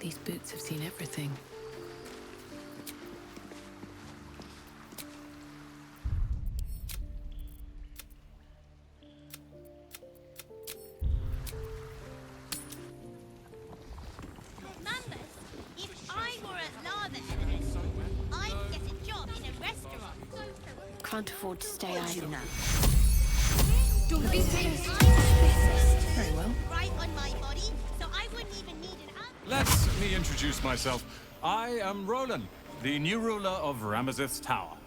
These boots have seen everything. Can't afford to stay idle now. Don't be very well. Right on my body, so I wouldn't even need an Let me introduce myself. I am Roland, the new ruler of Ramazith's Tower.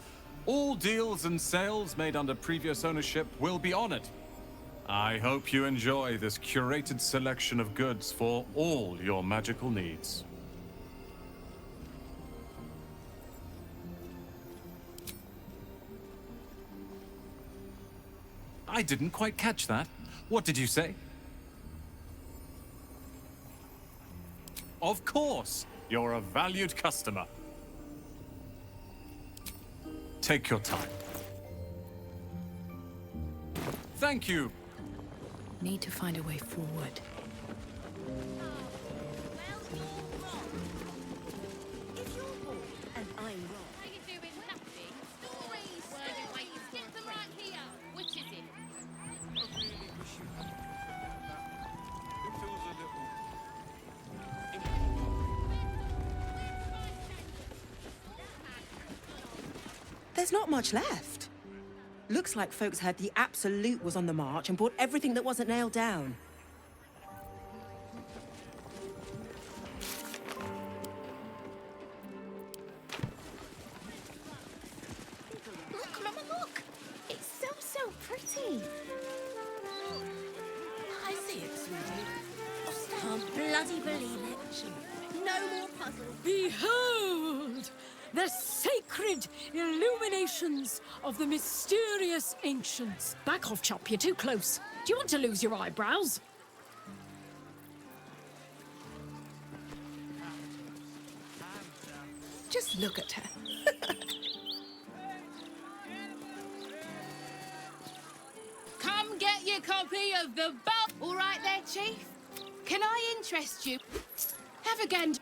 All deals and sales made under previous ownership will be honored. I hope you enjoy this curated selection of goods for all your magical needs. I didn't quite catch that. What did you say? Of course, you're a valued customer. Take your time. Thank you. Need to find a way forward. There's not much left. Looks like folks heard the Absolute was on the march and bought everything that wasn't nailed down. Look, Mama, look! It's so pretty. I see it, sweetie. Can't bloody believe it. No more puzzles. Behold! The sacred illuminations of the mysterious ancients. Back off, chap, you're too close. Do you want to lose your eyebrows? Just look at her. Come get your copy of the Baldur. All right there, Chief. Can I interest you? Have a gander.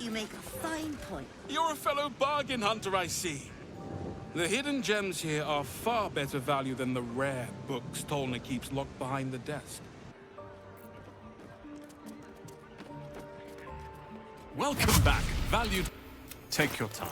You make a fine point. You're a fellow bargain hunter, I see. The hidden gems here are far better value than the rare books Tolna keeps locked behind the desk. Welcome back, valued. Take your time.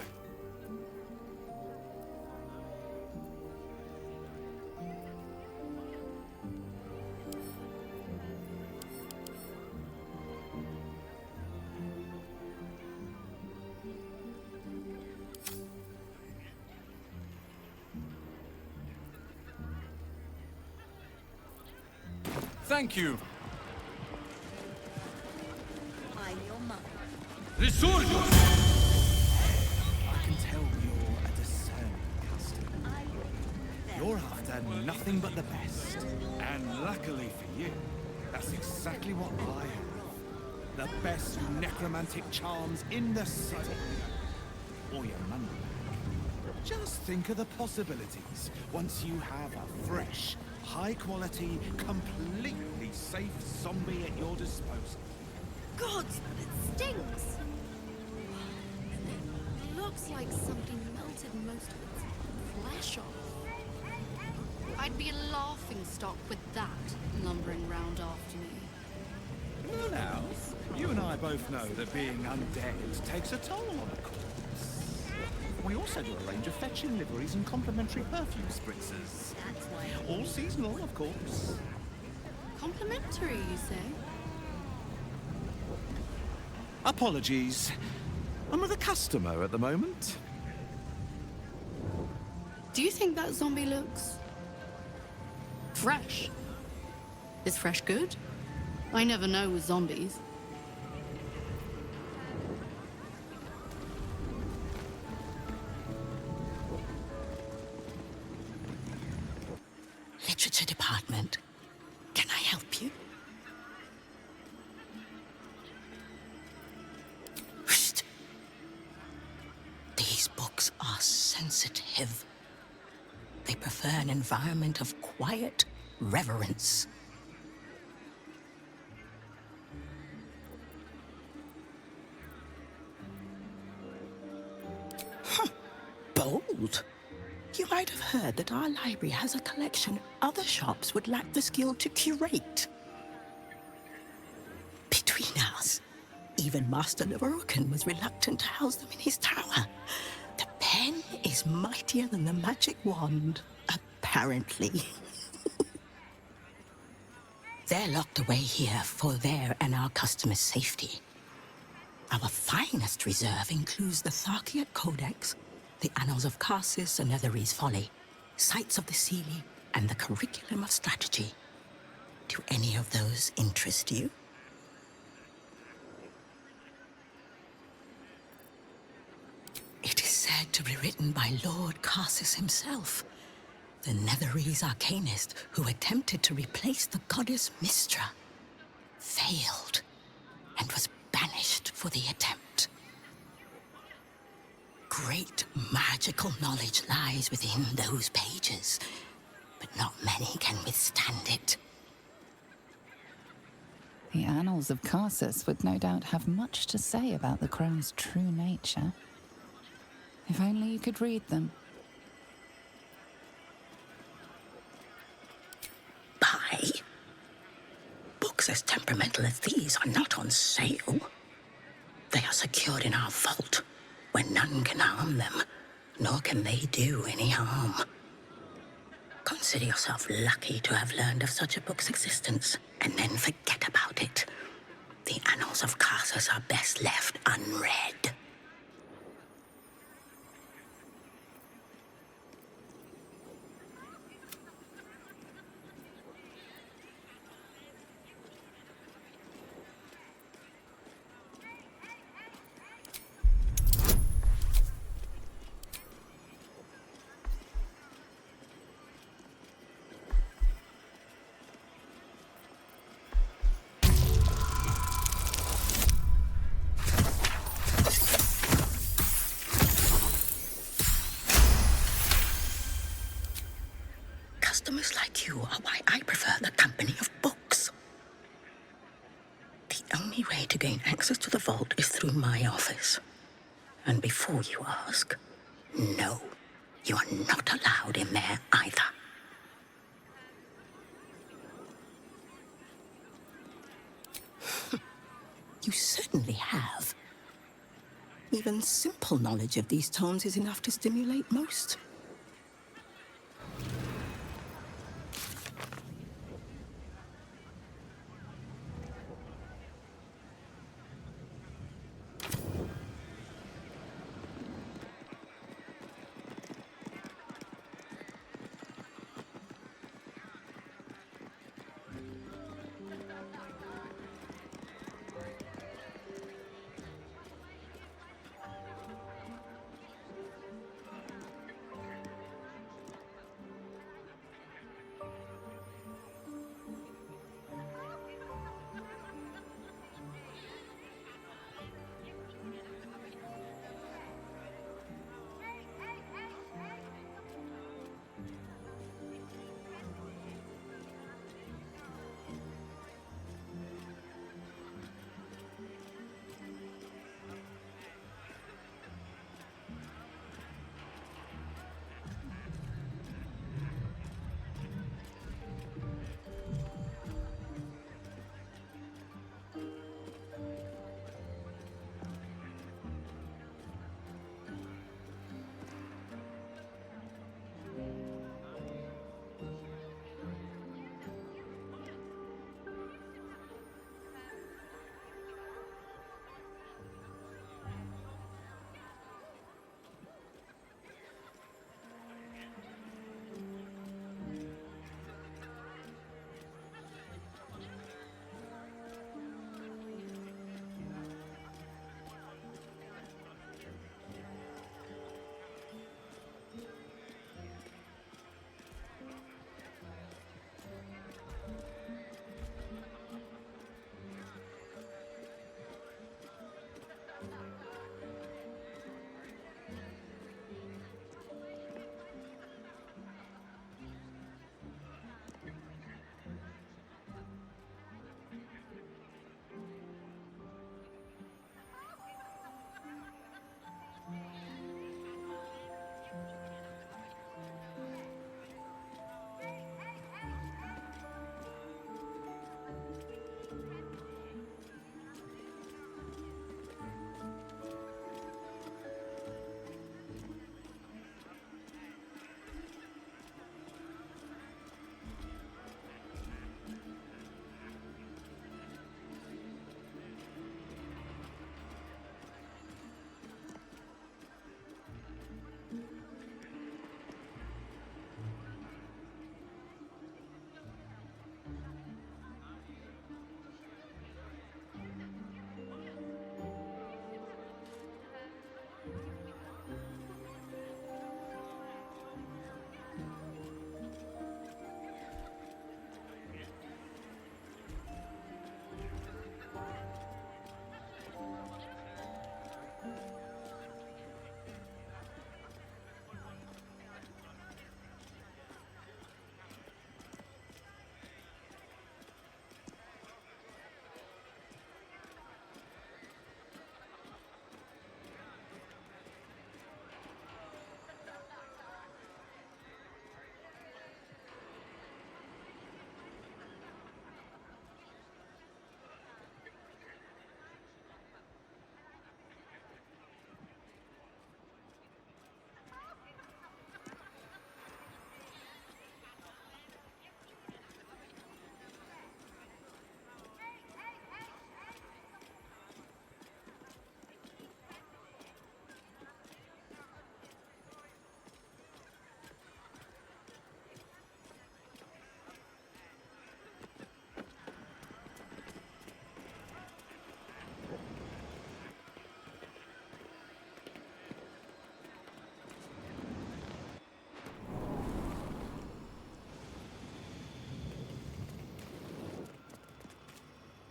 Thank you. I'm your mother. Resurgos! I can tell you're a discerning customer. You're after nothing but the best. And luckily for you, that's exactly what I have. The best necromantic charms in the city. Or your money back. Just think of the possibilities once you have a fresh, high-quality, completely safe zombie at your disposal. God, it stinks! It looks like something melted most of its flesh off. I'd be a laughing stock with that lumbering round after me. Well now, you and I both know that being undead takes a toll on a corpse. We also do a range of fetching liveries and complimentary perfume spritzers. That's why. All seasonal, of course. Complimentary, you say? Apologies. I'm with a customer at the moment. Do you think that zombie looks fresh? Is fresh good? I never know with zombies. Literature department. Can I help you? Shh. These books are sensitive. They prefer an environment of quiet reverence. Bold. You might have heard that our library has a collection other shops would lack the skill to curate. Between us, even Master Leverokin was reluctant to house them in his tower. The pen is mightier than the magic wand, apparently. They're locked away here for their and our customers' safety. Our finest reserve includes the Tharkiot Codex, the Annals of Karsus and Netherese Folly, Sights of the Seelie, and the Curriculum of Strategy. Do any of those interest you? It is said to be written by Lord Karsus himself, the Netherese arcanist who attempted to replace the goddess Mystra, failed, and was banished for the attempt. Great magical knowledge lies within those pages, but not many can withstand it. The Annals of Karsus would no doubt have much to say about the crone's true nature. If only you could read them. Buy? Books as temperamental as these are not on sale. They are secured in our vault, where none can harm them, nor can they do any harm. Consider yourself lucky to have learned of such a book's existence, and then forget about it. The Annals of Karsus are best left unread. Customers like you are why I prefer the company of books. The only way to gain access to the vault is through my office. And before you ask, no, you are not allowed in there either. You certainly have. Even simple knowledge of these tomes is enough to stimulate most.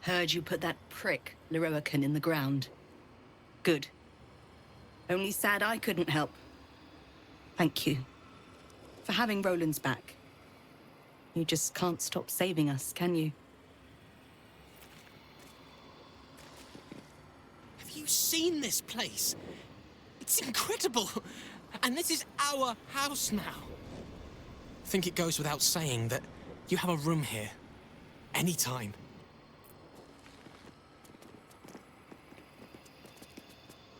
Heard you put that prick, Leroican, in the ground. Good. Only sad I couldn't help. Thank you. For having Roland's back. You just can't stop saving us, can you? Have you seen this place? It's incredible. And this is our house now. I think it goes without saying that you have a room here. Anytime.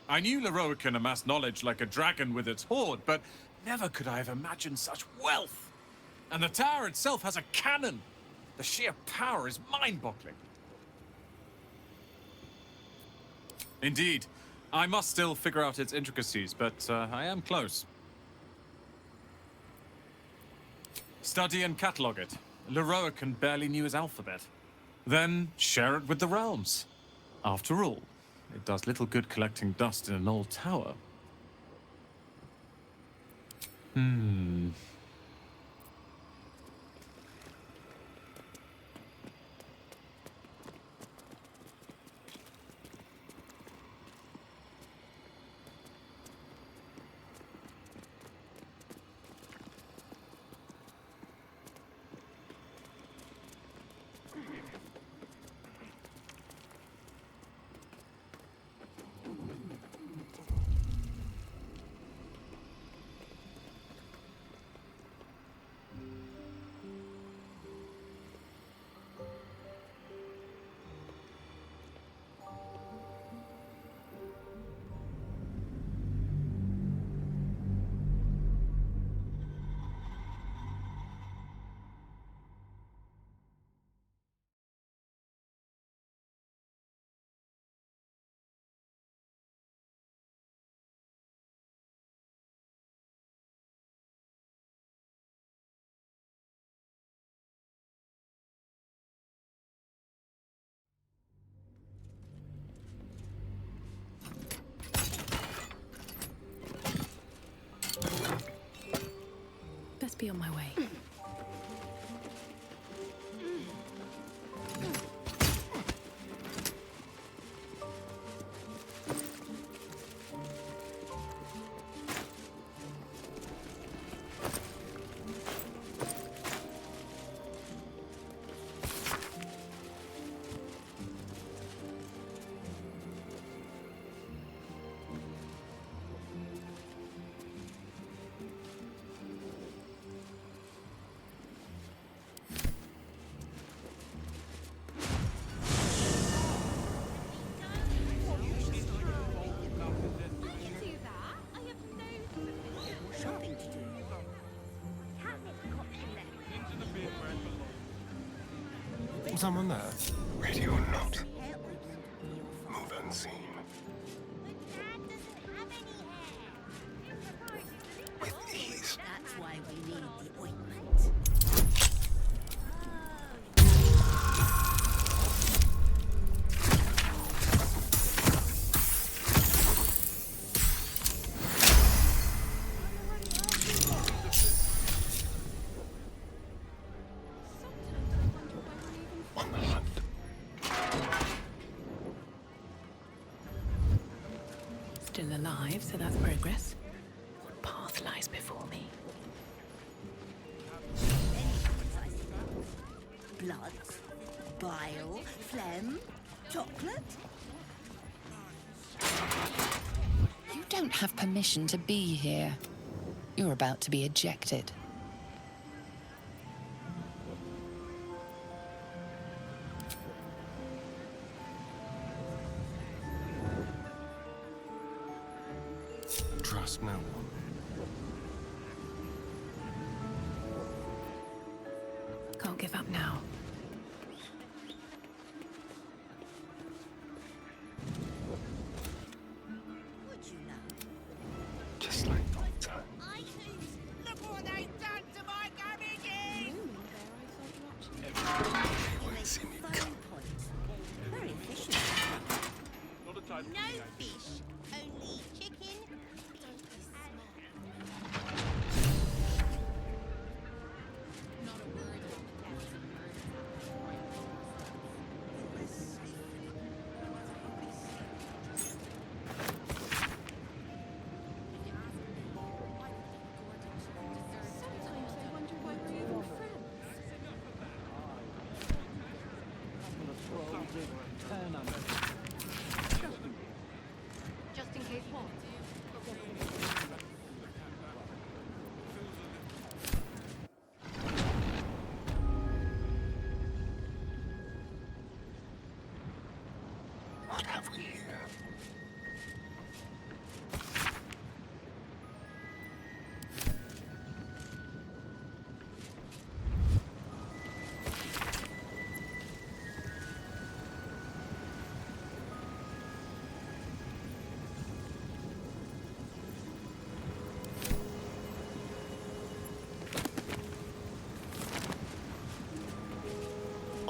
I knew Leroican amassed knowledge like a dragon with its hoard, but never could I have imagined such wealth. And the tower itself has a cannon. The sheer power is mind-boggling. Indeed. I must still figure out its intricacies, but I am close. Study and catalogue it. Leroican barely knew his alphabet. Then share it with the realms. After all, it does little good collecting dust in an old tower. Best be on my way. Someone there? Ready or not, move unseen. With ease. That's why we need the ointment. Still alive, so that's progress. What path lies before me? Blood, bile, phlegm, chocolate. You don't have permission to be here. You're about to be ejected. Trust no one. Can't give up now. Just like old times. Look what they've done to my cabbages! They won't see me come. Very efficient. No fish, only chicken. Don't be smart. Not a word on the deaths and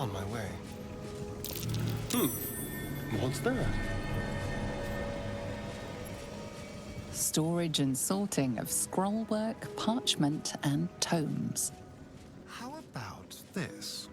On my way. What's that? Storage and sorting of scrollwork, parchment, and tomes. How about this?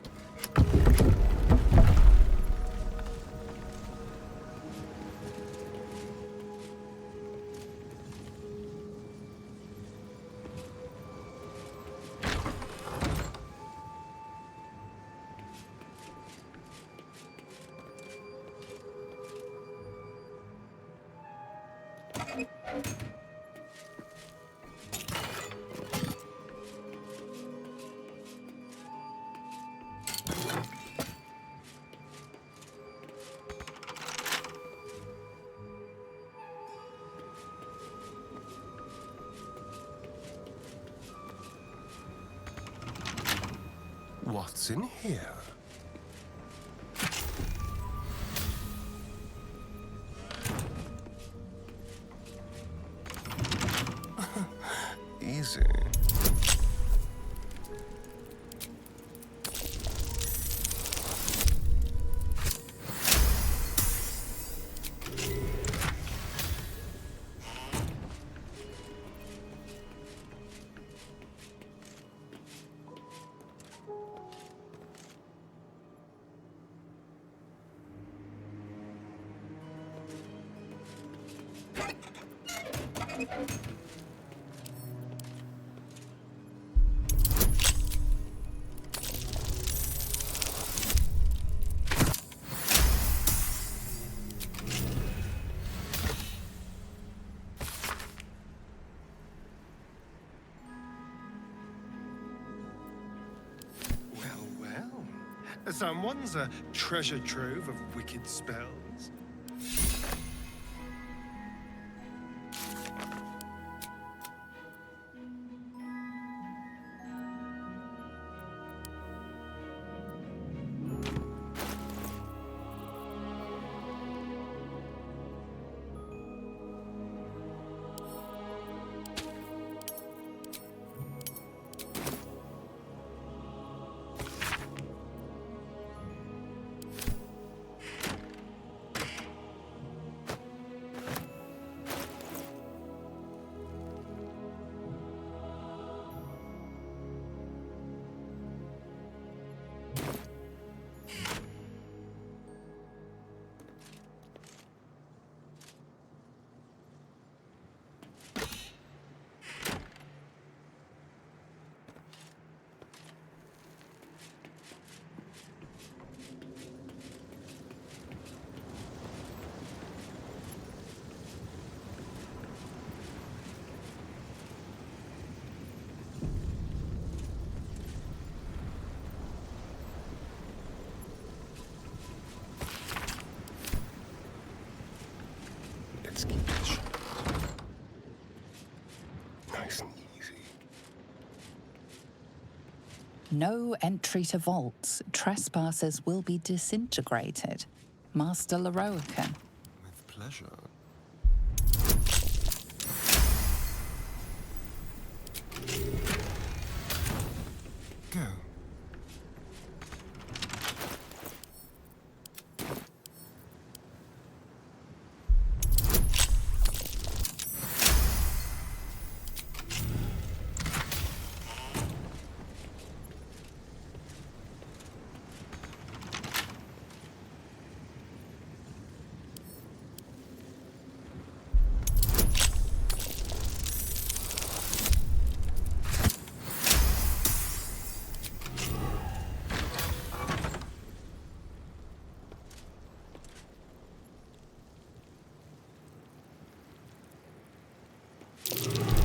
What's in here? Easy. Someone's a treasure trove of wicked spells. Let's keep it short. Nice and easy. No entry to vaults. Trespassers will be disintegrated. Master Leroican. With pleasure. Go.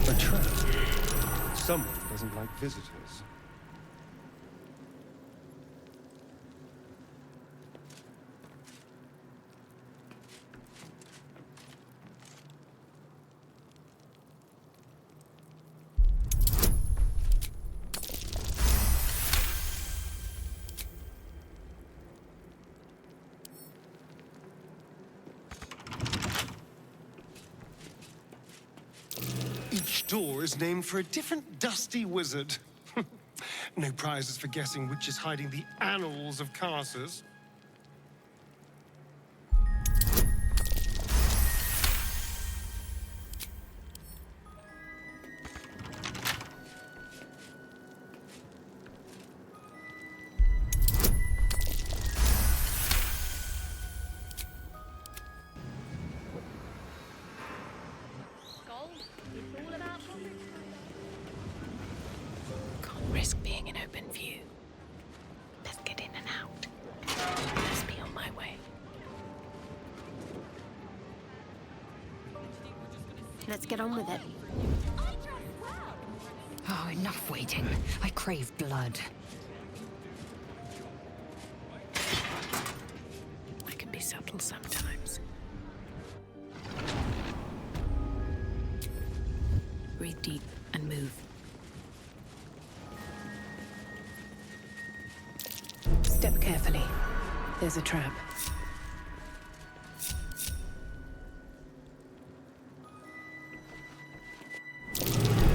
A trap. Someone doesn't like visitors. Each door is named for a different dusty wizard. No prizes for guessing which is hiding the annals of Carsus. Can't risk being in open view. Best get in and out. Must be on my way. Let's get on with it. Oh, enough waiting. I crave blood. I can be subtle sometimes. Breathe deep and move. Step carefully. There's a trap.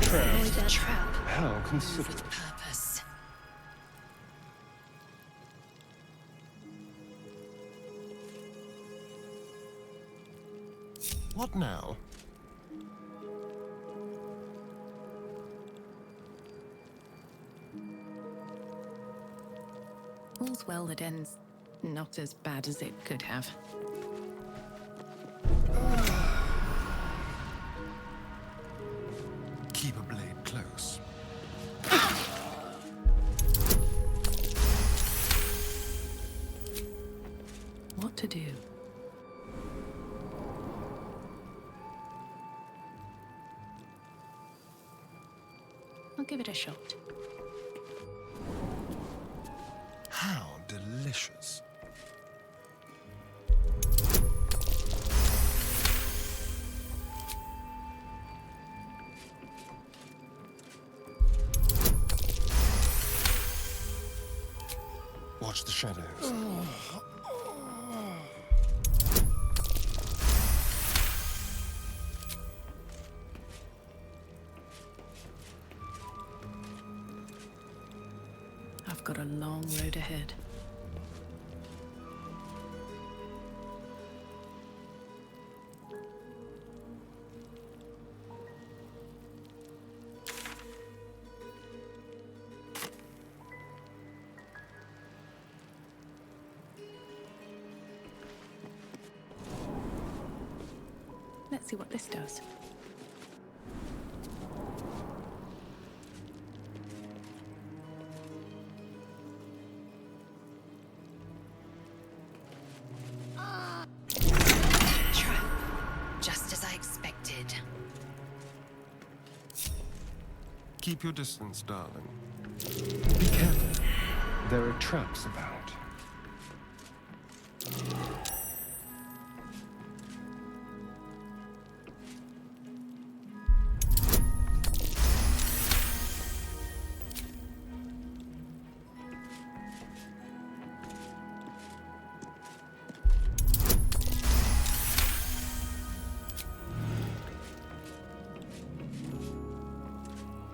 Trapped. Avoid that trap. How considerate. Purpose. What now? All's well that ends not as bad as it could have. Keep a blade close. What to do? I'll give it a shot. How delicious. Watch the shadows. I've got a long road ahead. Let's see what this does. Trap. Just as I expected. Keep your distance, darling. Be careful. There are traps about.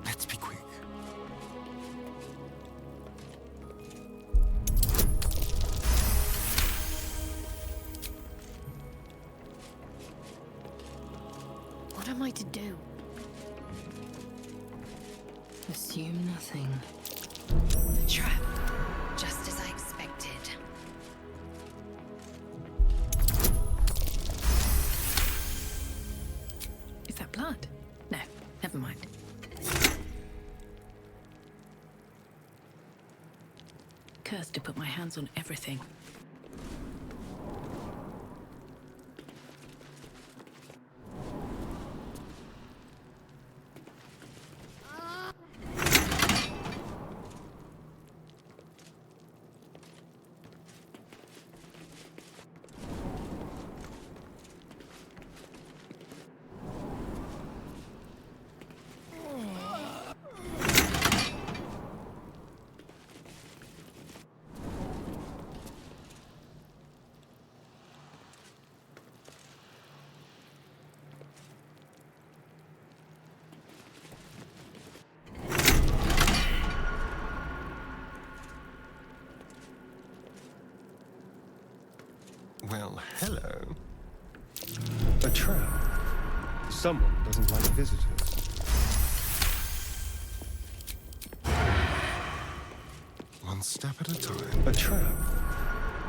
Let's be quick. What am I to do? Assume nothing. Trap. Just as I expected. Is that blood? No, never mind. Cursed to put my hands on everything. Someone doesn't like visitors. One step at a time. A trap.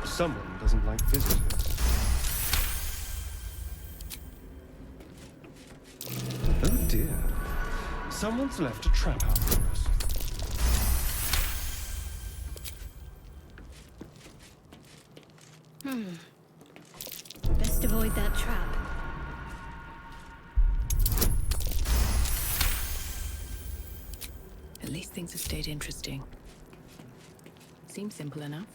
Someone doesn't like visitors. Oh dear. Someone's left a trap out for us. Best avoid that trap. At least things have stayed interesting. Seems simple enough.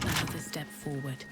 Another step forward.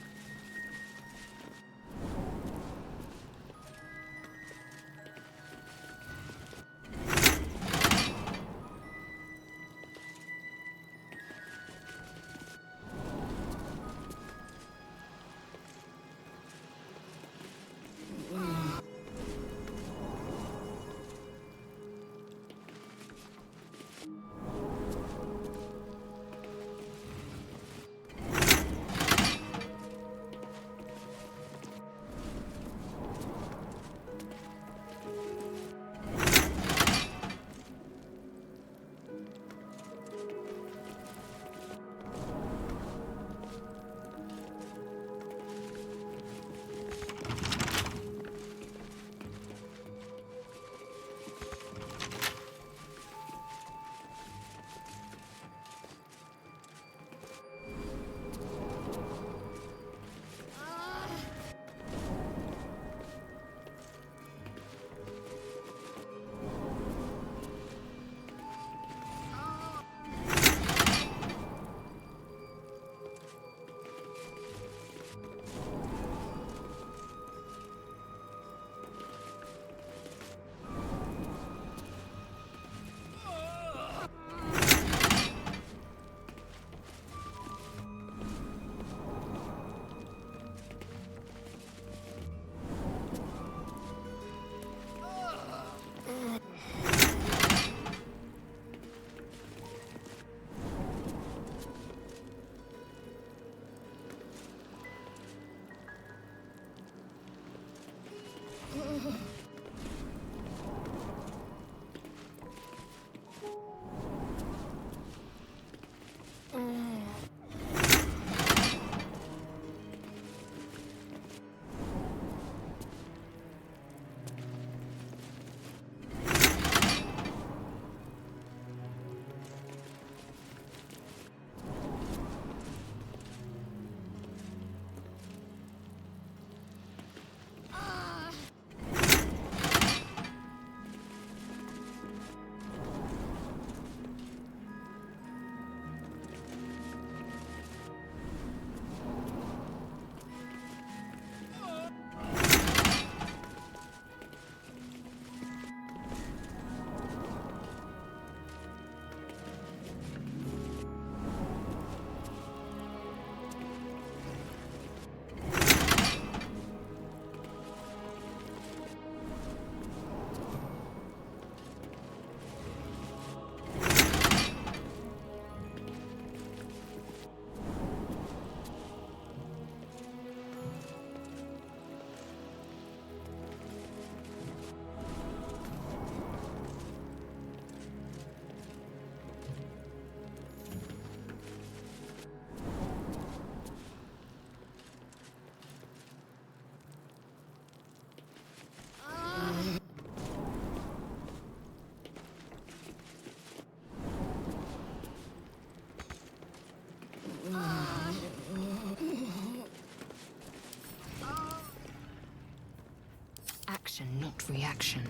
Action, not reaction.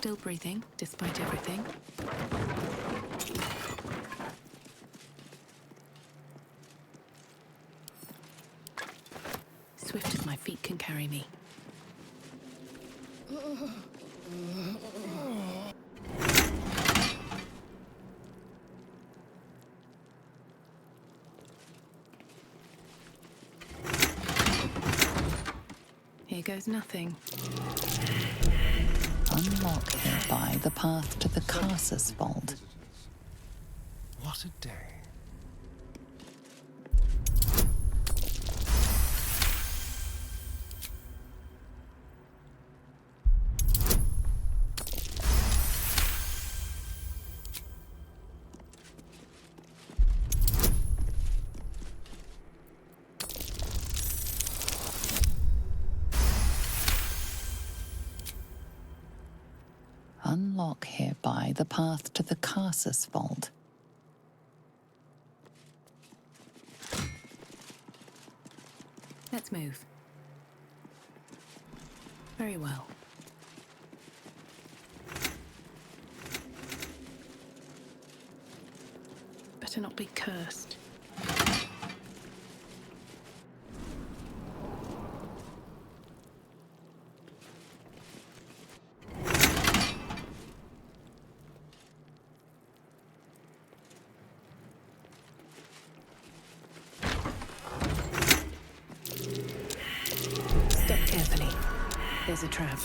Still breathing, despite everything. Swift as my feet can carry me. Here goes nothing. Unlock hereby the path to the Carsus Vault. What a day. Unlock hereby the path to the Carsus Vault. Let's move. Very well. Better not be cursed. Step carefully. There's a trap.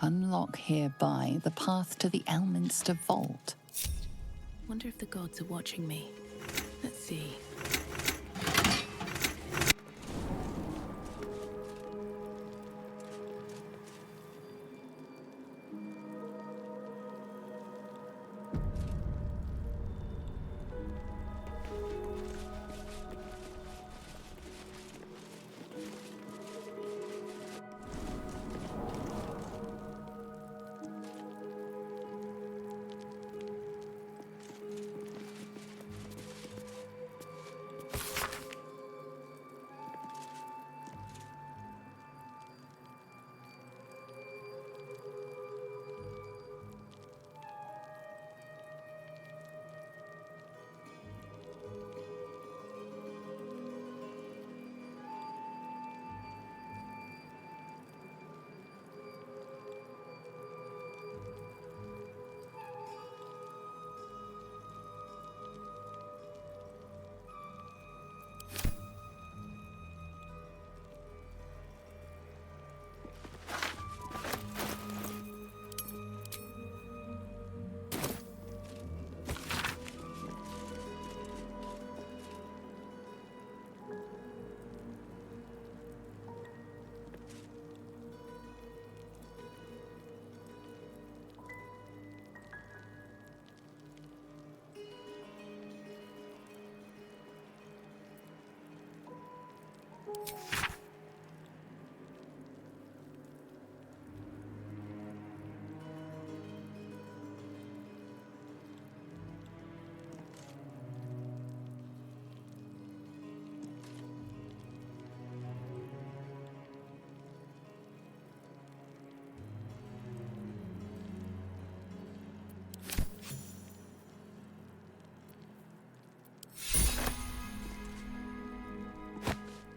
Unlock hereby the path to the Elminster Vault. Wonder if the gods are watching me. Let's see.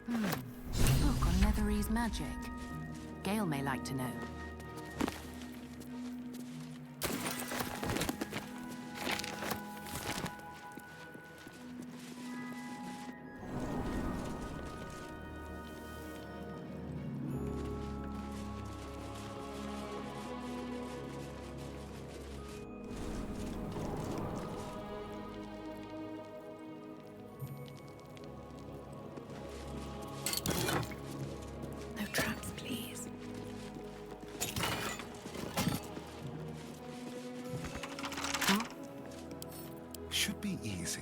Book on Leathery's magic. Gale may like to know. No traps, please. Should be easy.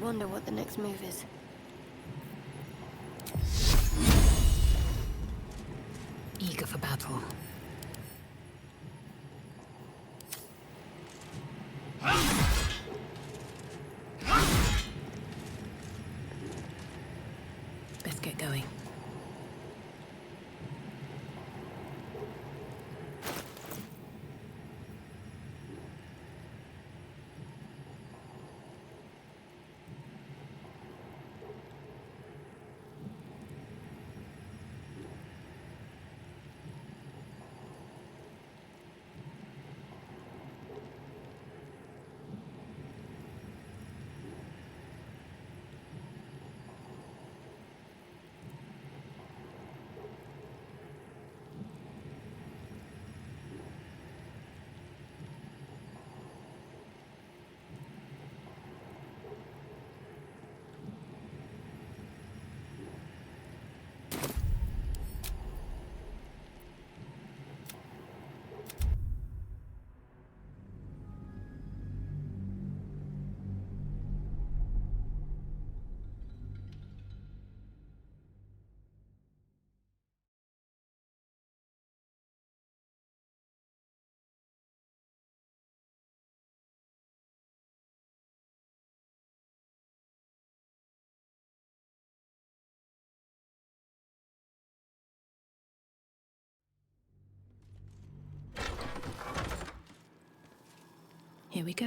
wonder what the next move is. Eager for battle. Best get going. Here we go.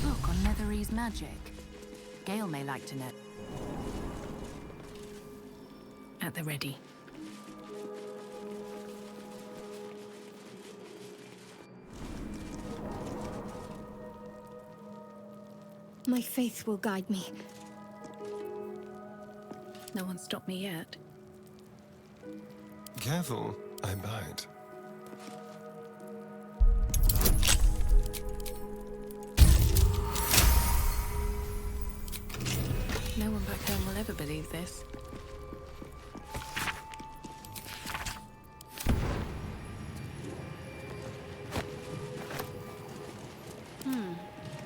Book on Netherese magic. Gale may like to know. At the ready. My faith will guide me. No one stopped me yet. Careful, I bite. No one back home will ever believe this.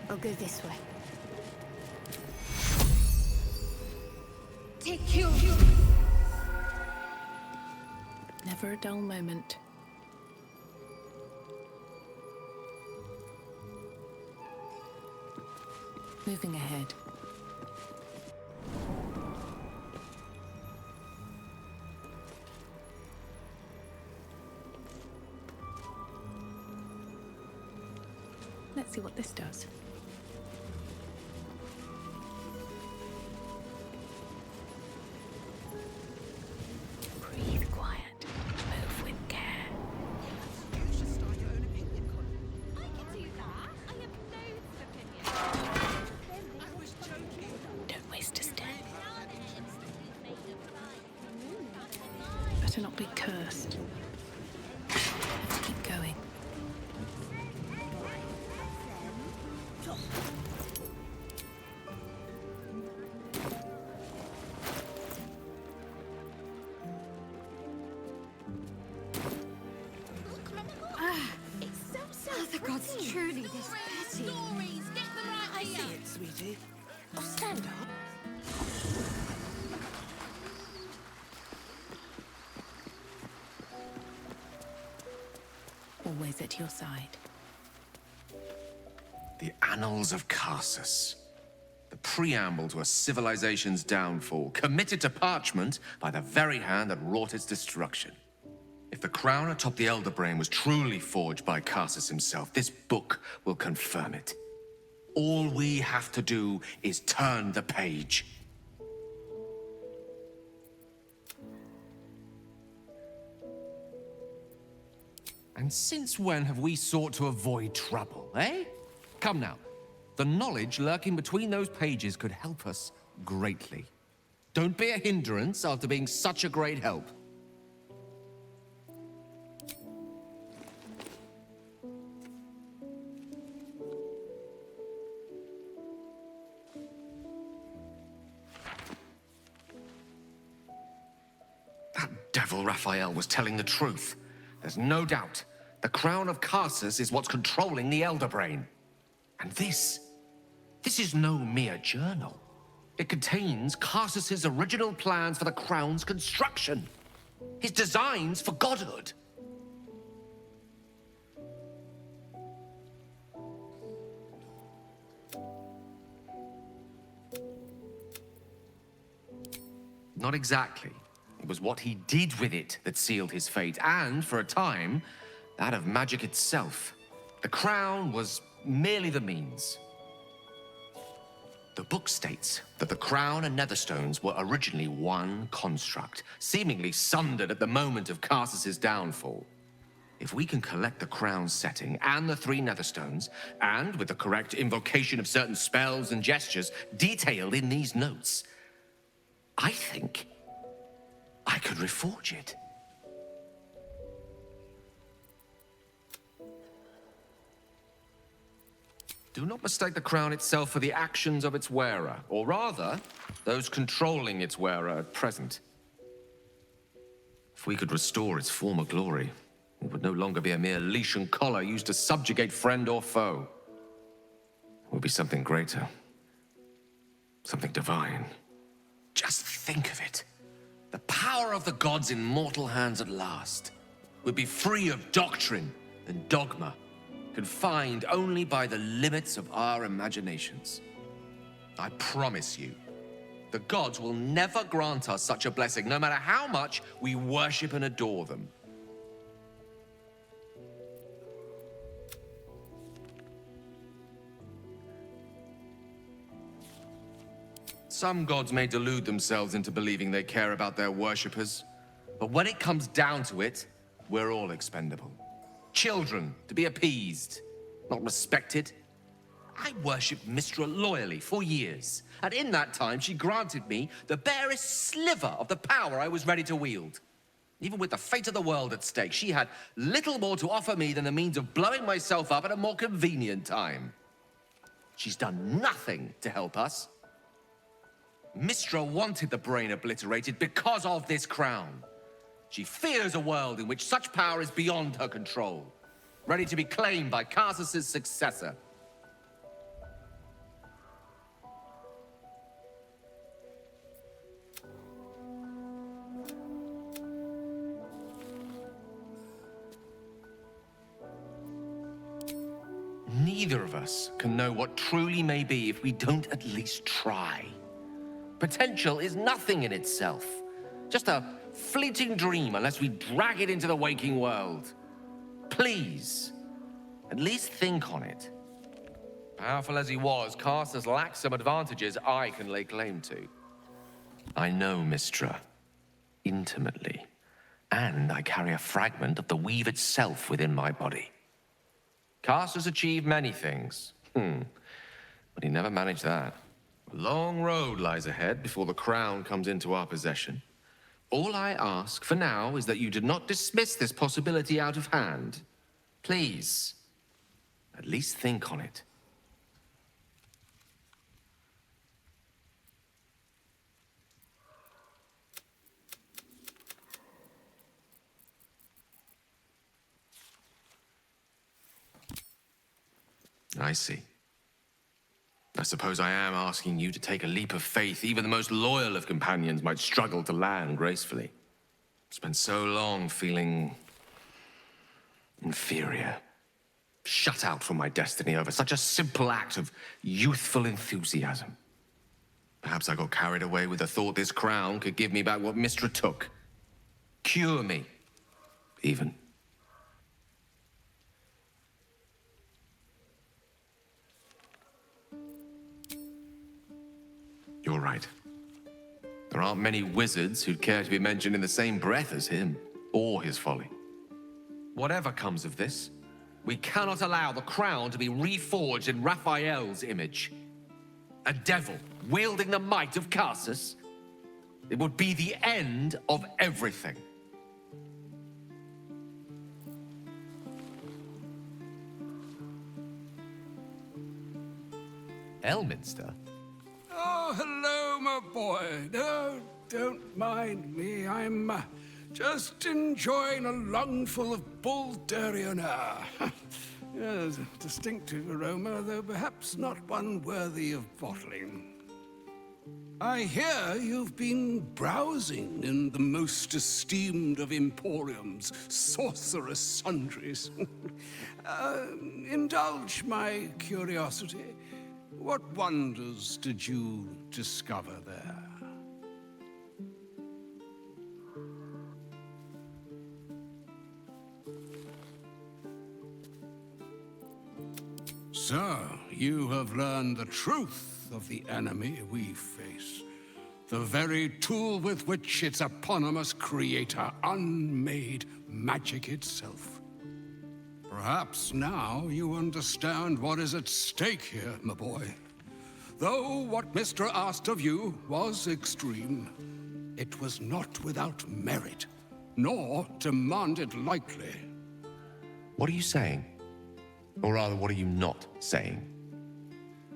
I'll go this way. Take you. Never a dull moment. Moving ahead. Let's see what this does. Breathe quiet. Move with care. You should start your own opinion column. I can do that. I have loads of opinions. I was joking. Don't waste a step. Better not be cursed. Let's keep going. The gods truly this petty. Stories, get them right I here. see it, sweetie. Oh, stand up. Always at your side. The Annals of Karsus. The preamble to a civilization's downfall, committed to parchment by the very hand that wrought its destruction. If the crown atop the Elder Brain was truly forged by Karsus himself, this book will confirm it. All we have to do is turn the page. And since when have we sought to avoid trouble, eh? Come now. The knowledge lurking between those pages could help us greatly. Don't be a hindrance after being such a great help. devil Raphael was telling the truth. There's no doubt. The crown of Karsus is what's controlling the Elder Brain. And this is no mere journal. It contains Karsus's original plans for the crown's construction. His designs for godhood. Not exactly. It was what he did with it that sealed his fate, and, for a time, that of magic itself. The crown was merely the means. The book states that the crown and netherstones were originally one construct, seemingly sundered at the moment of Karsus's downfall. If we can collect the crown's setting and the 3 netherstones, and with the correct invocation of certain spells and gestures detailed in these notes, I think I could reforge it. Do not mistake the crown itself for the actions of its wearer, or rather, those controlling its wearer at present. If we could restore its former glory, it would no longer be a mere leash and collar used to subjugate friend or foe. It would be something greater, something divine. Just think of it. The power of the gods in mortal hands at last would be free of doctrine and dogma, confined only by the limits of our imaginations. I promise you, the gods will never grant us such a blessing, no matter how much we worship and adore them. Some gods may delude themselves into believing they care about their worshippers, but when it comes down to it, we're all expendable. Children to be appeased, not respected. I worshipped Mystra loyally for years, and in that time she granted me the barest sliver of the power I was ready to wield. Even with the fate of the world at stake, she had little more to offer me than the means of blowing myself up at a more convenient time. She's done nothing to help us. Mystra wanted the brain obliterated because of this crown. She fears a world in which such power is beyond her control, ready to be claimed by Karsus's successor. Neither of us can know what truly may be if we don't at least try. Potential is nothing in itself, just a fleeting dream unless we drag it into the waking world. Please, at least think on it. Powerful as he was, Karsus lacks some advantages I can lay claim to. I know Mystra intimately, and I carry a fragment of the weave itself within my body. Karsus achieved many things, but he never managed that. A long road lies ahead before the crown comes into our possession. All I ask for now is that you do not dismiss this possibility out of hand. Please, at least think on it. I see. I suppose I am asking you to take a leap of faith even the most loyal of companions might struggle to land gracefully. Spent so long feeling inferior, shut out from my destiny over such a simple act of youthful enthusiasm. Perhaps I got carried away with the thought this crown could give me back what Mystra took. Cure me, even. You're right. There aren't many wizards who'd care to be mentioned in the same breath as him, or his folly. Whatever comes of this, we cannot allow the crown to be reforged in Raphael's image. A devil wielding the might of Karsus. It would be the end of everything. Elminster? Oh, hello, my boy. No, don't mind me. I'm Just enjoying a lungful of Baldurian air. Yes, a distinctive aroma, though perhaps not one worthy of bottling. I hear you've been browsing in the most esteemed of Emporium's sorcerous sundries. Indulge my curiosity. What wonders did you discover there? So, you have learned the truth of the enemy we face. The very tool with which its eponymous creator unmade magic itself. Perhaps now you understand what is at stake here, my boy. Though what Mr. asked of you was extreme, it was not without merit, nor demanded lightly. What are you saying? Or rather, what are you not saying?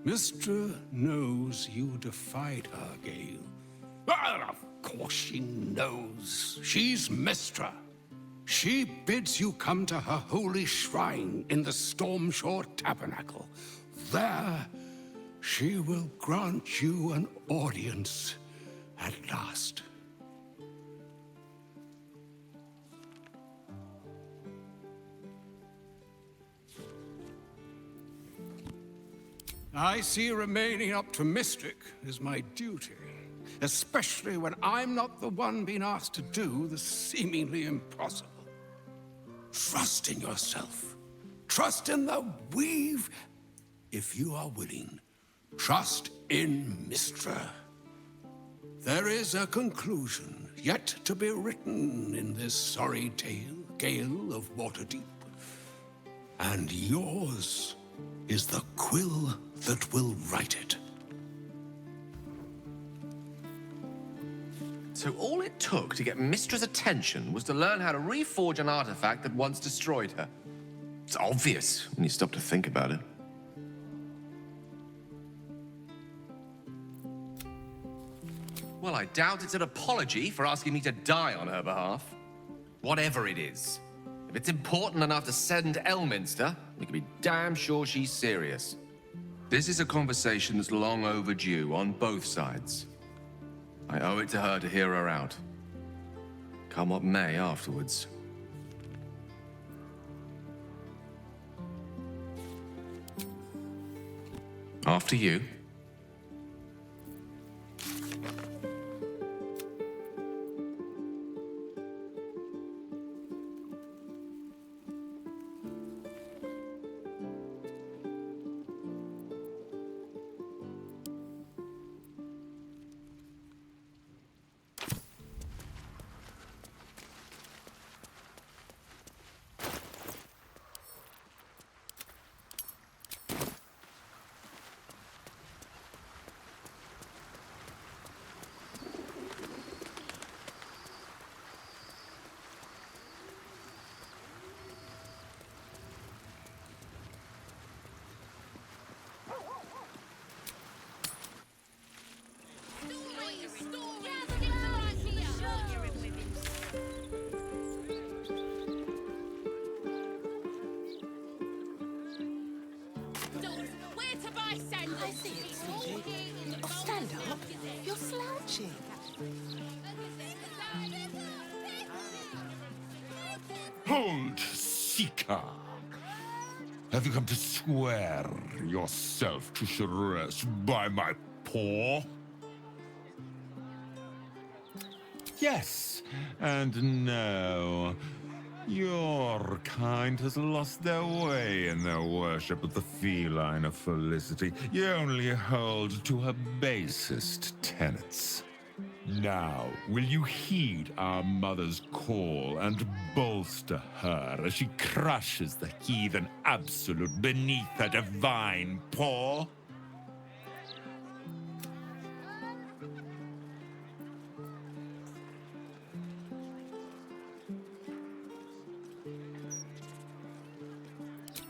Mr. knows you defied her, Gale. Well, of course she knows. She's Mistra. She bids you come to her holy shrine in the Stormshore Tabernacle. There, she will grant you an audience at last. I see remaining optimistic is my duty, especially when I'm not the one being asked to do the seemingly impossible. Trust in yourself. Trust in the weave. If you are willing, trust in Mistra. There is a conclusion yet to be written in this sorry tale, Gale of Waterdeep. And yours is the quill that will write it. So all it took to get Mistra's attention was to learn how to reforge an artifact that once destroyed her. It's obvious when you stop to think about it. Well, I doubt it's an apology for asking me to die on her behalf. Whatever it is. If it's important enough to send Elminster, we can be damn sure she's serious. This is a conversation that's long overdue on both sides. I owe it to her to hear her out. Come what may afterwards. After you. Stand up. You're slouching. Hold, Seeker. Have you come to swear yourself to Sharess by my paw? Yes, and no. Your kind has lost their way in their worship of the feline of Felicity. You only hold to her basest tenets. Now, will you heed our mother's call and bolster her as she crushes the heathen absolute beneath her divine paw?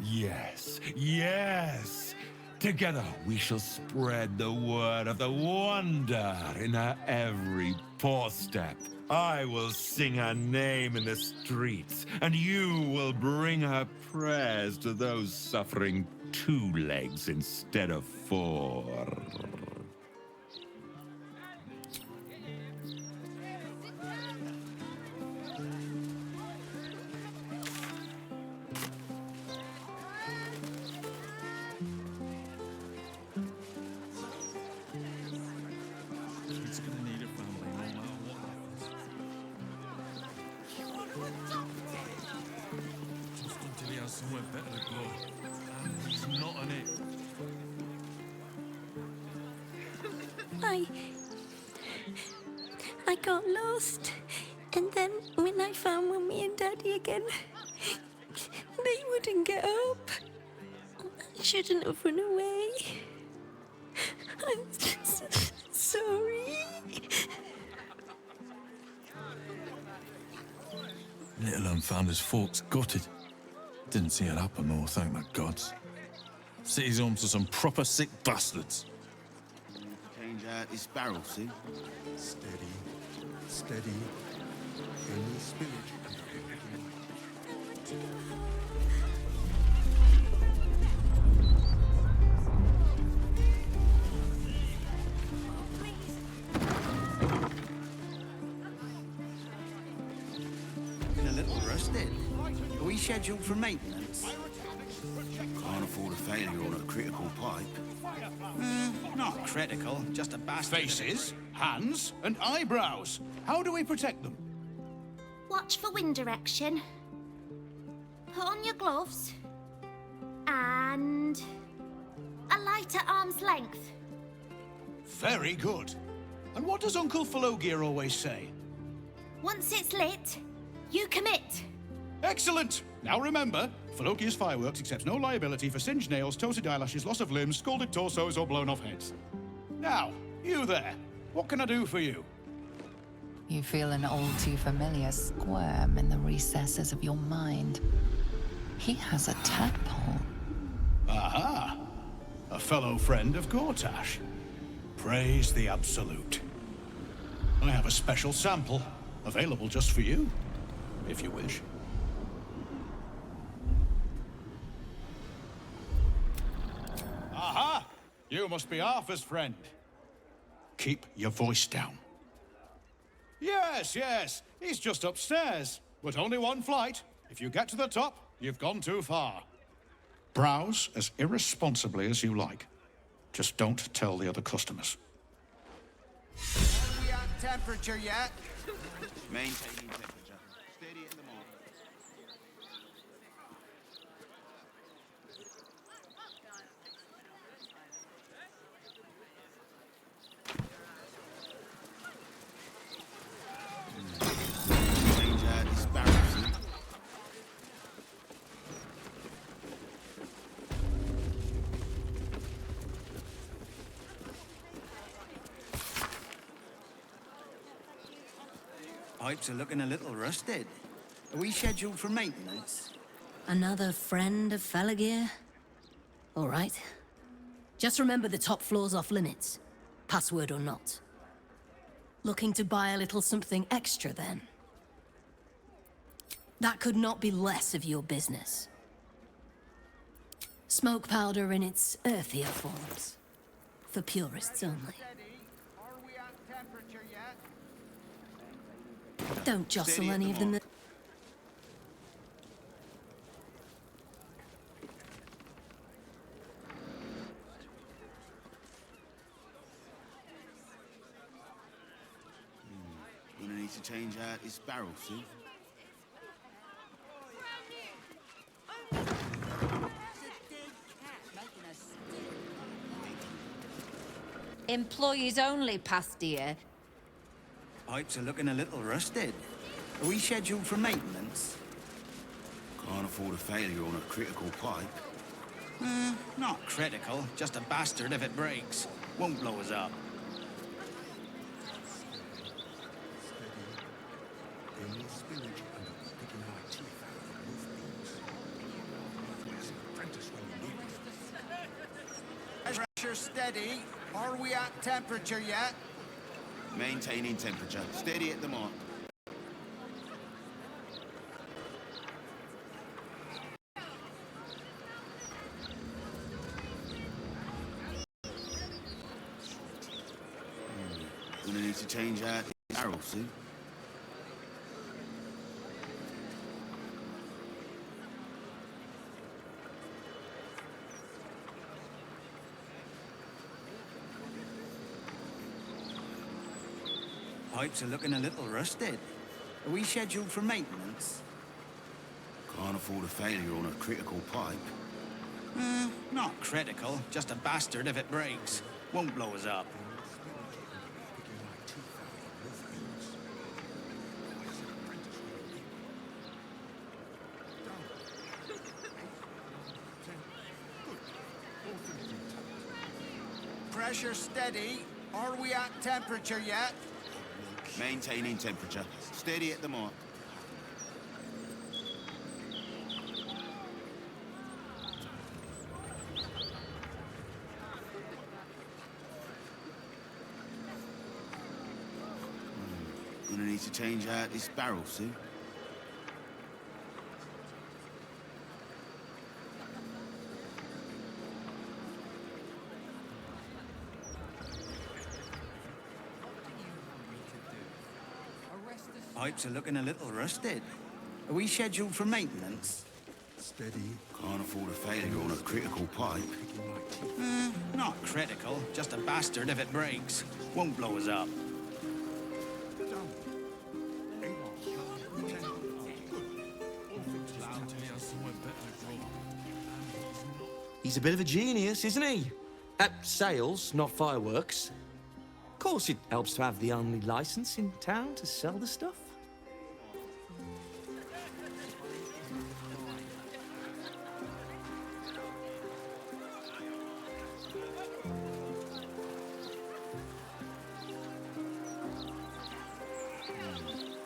Yes, yes! Together we shall spread the word of the wonder in her every paw step. I will sing her name in the streets, and you will bring her prayers to those suffering 2 legs instead of 4. Somewhere better to go. And he's not on it. I got lost. And then when I found Mummy and Daddy again, they wouldn't get up. I shouldn't have run away. I'm sorry. Little un found his forks gutted. Didn't see it happen though, thank the gods. City's home to some proper sick bastards. Change out his barrel, see? Steady, steady. Any spillage. Looking a little rusted. Are we scheduled for maintenance? Can't afford a failure on a critical pipe. Not critical, just a bastard. Faces, hands, and eyebrows. How do we protect them? Watch for wind direction. Put on your gloves. And a light at arm's length. Very good. And what does Uncle Falogir always say? Once it's lit, you commit. Excellent! Now remember, Falogir's Fireworks accepts no liability for singed nails, toasted eyelashes, loss of limbs, scalded torsos, or blown off heads. Now, you there. What can I do for you? You feel an all too familiar squirm in the recesses of your mind. He has a tadpole. Aha! A fellow friend of Gortash. Praise the Absolute. I have a special sample, available just for you, if you wish. Aha! You must be Arthur's friend. Keep your voice down. Yes, yes, he's just upstairs, but only one flight. If you get to the top, you've gone too far. Browse as irresponsibly as you like. Just don't tell the other customers. Are we at temperature yet? Maintaining temperature. Steady at the mark. Change out his barrel, see? Pipes are looking a little rusted. Are we scheduled for maintenance? Another friend of Falagir? All right. Just remember the top floor's off limits, password or not. Looking to buy a little something extra, then? That could not be less of your business. Smoke powder in its earthier forms. For purists only. Don't jostle any of them. Gonna need to change out his barrel, see? Employees only, Pastia. Pipes are looking a little rusted. Are we scheduled for maintenance? Can't afford a failure on a critical pipe. Not critical, just a bastard if it breaks. Won't blow us up. Any spillage and picking our teeth out of the roof beams. There's an apprentice when you need it. Pressure steady. Are we at temperature yet? Maintaining temperature. Steady at the mark. need to change out the barrel suit. Pipes are looking a little rusted. Are we scheduled for maintenance? Can't afford a failure on a critical pipe. Not critical, just a bastard if it breaks. Won't blow us up. Pressure steady. Are we at temperature yet? Maintaining temperature. Steady at the mark. Gonna need to change out this barrel suit. Pipes are looking a little rusted. Are we scheduled for maintenance? Steady. Can't afford a failure on a critical pipe. Not critical, just a bastard if it breaks. Won't blow us up. He's a bit of a genius, isn't he? At sales, not fireworks. Of course, it helps to have the only license in town to sell the stuff.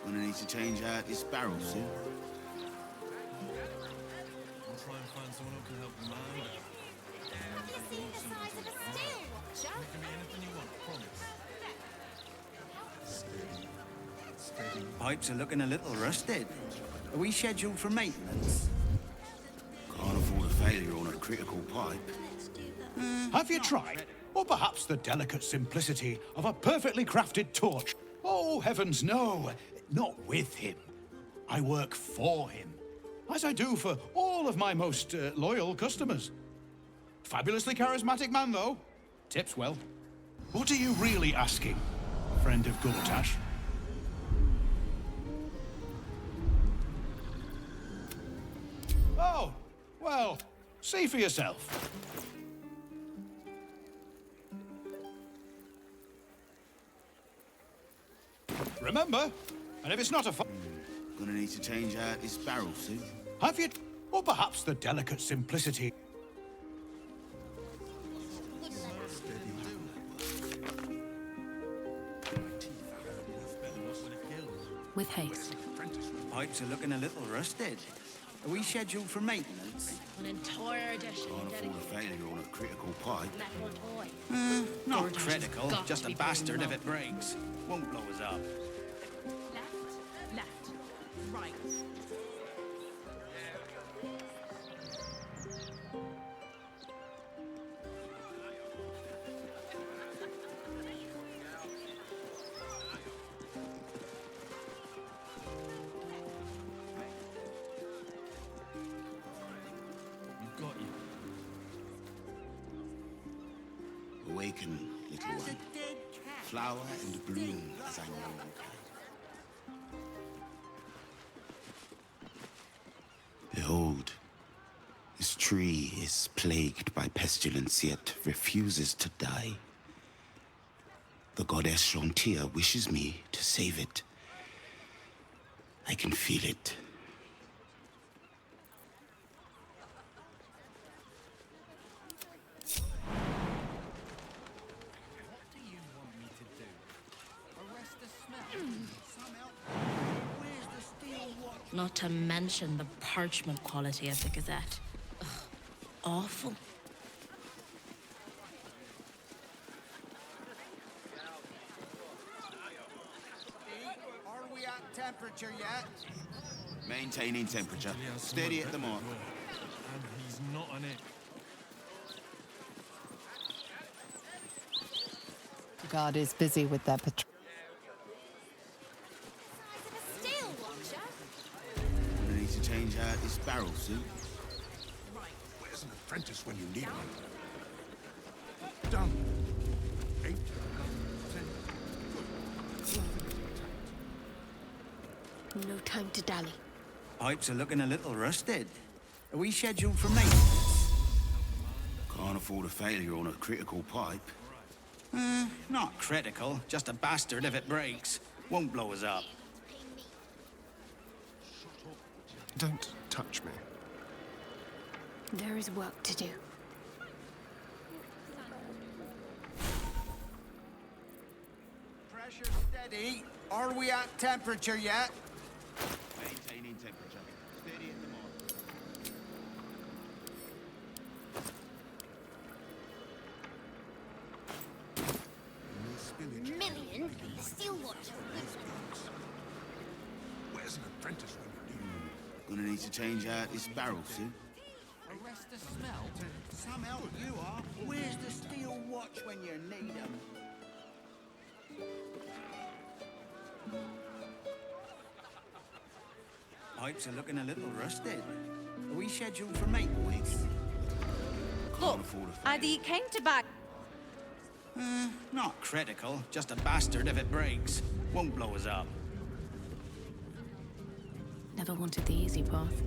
Gonna need to change out this barrel suit. I'll try and find someone who can help the man. Have you seen the size of a steel watcher? Give me anything you want, promise. Pipes are looking a little rusted. Are we scheduled for maintenance? Can't afford a failure on a critical pipe. Have you tried? Or perhaps the delicate simplicity of a perfectly crafted torch? Oh, heavens, no. Not with him. I work for him, as I do for all of my most loyal customers. Fabulously charismatic man, though. Tips well. What are you really asking, friend of Gurtash? Oh, well, see for yourself. Remember, and if it's not a Gonna need to change out this barrel suit. have you? Or perhaps the delicate simplicity. With haste. Pipes are looking a little rusted. Are we scheduled for maintenance? An entire edition Can't afford a failure on a critical pipe. metal toy. Not critical, just a bastard if it breaks. Won't blow us up. Left, right. Got you. Awaken, little one. Flower and bloom as I know you can. Behold, this tree is plagued by pestilence, yet refuses to die. The goddess Shontia wishes me to save it. I can feel it. Not to mention the parchment quality of the Gazette. Ugh, awful. Are we at temperature yet? Maintaining temperature. Steady at the mark. And he's not on it. The guard is busy with their patrol. change out his barrel suit. Where's an apprentice when you need one? Done. 8, 10. No time to dally. Pipes are looking a little rusted. Are we scheduled for maintenance? Can't afford a failure on a critical pipe. Not critical, just a bastard if it breaks. Won't blow us up. Don't touch me. There is work to do. Pressure steady. Are we at temperature yet? Maintaining temperature. Steady at the mark. Million steel watch. Where's an apprentice when you need one? Gonna need to change out his barrel suit. Arrest the smell. Some help you are. Where's the steel watch when you need 'em? Pipes are looking a little rusted. Are we scheduled for maintenance? Can't afford a failure. Adi came to back. Not critical, just a bastard if it breaks. Won't blow us up. Never wanted the easy path.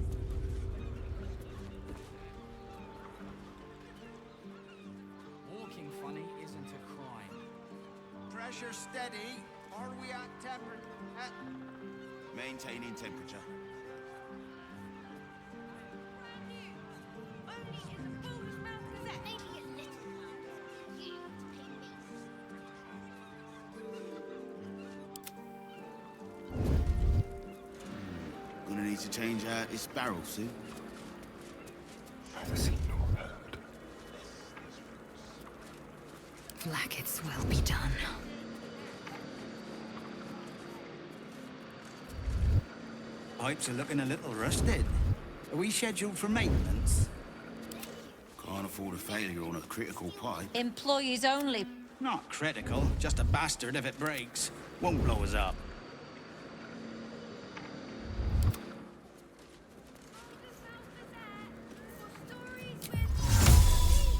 Walking funny isn't a crime. Pressure steady. Are we at temperature? Maintaining temperature. Gonna need to change out his barrel suit. Neither seen nor heard. Blackets will be done. Pipes are looking a little rusted. Are we scheduled for maintenance? Can't afford a failure on a critical pipe. Employees only. Not critical, just a bastard if it breaks. Won't blow us up.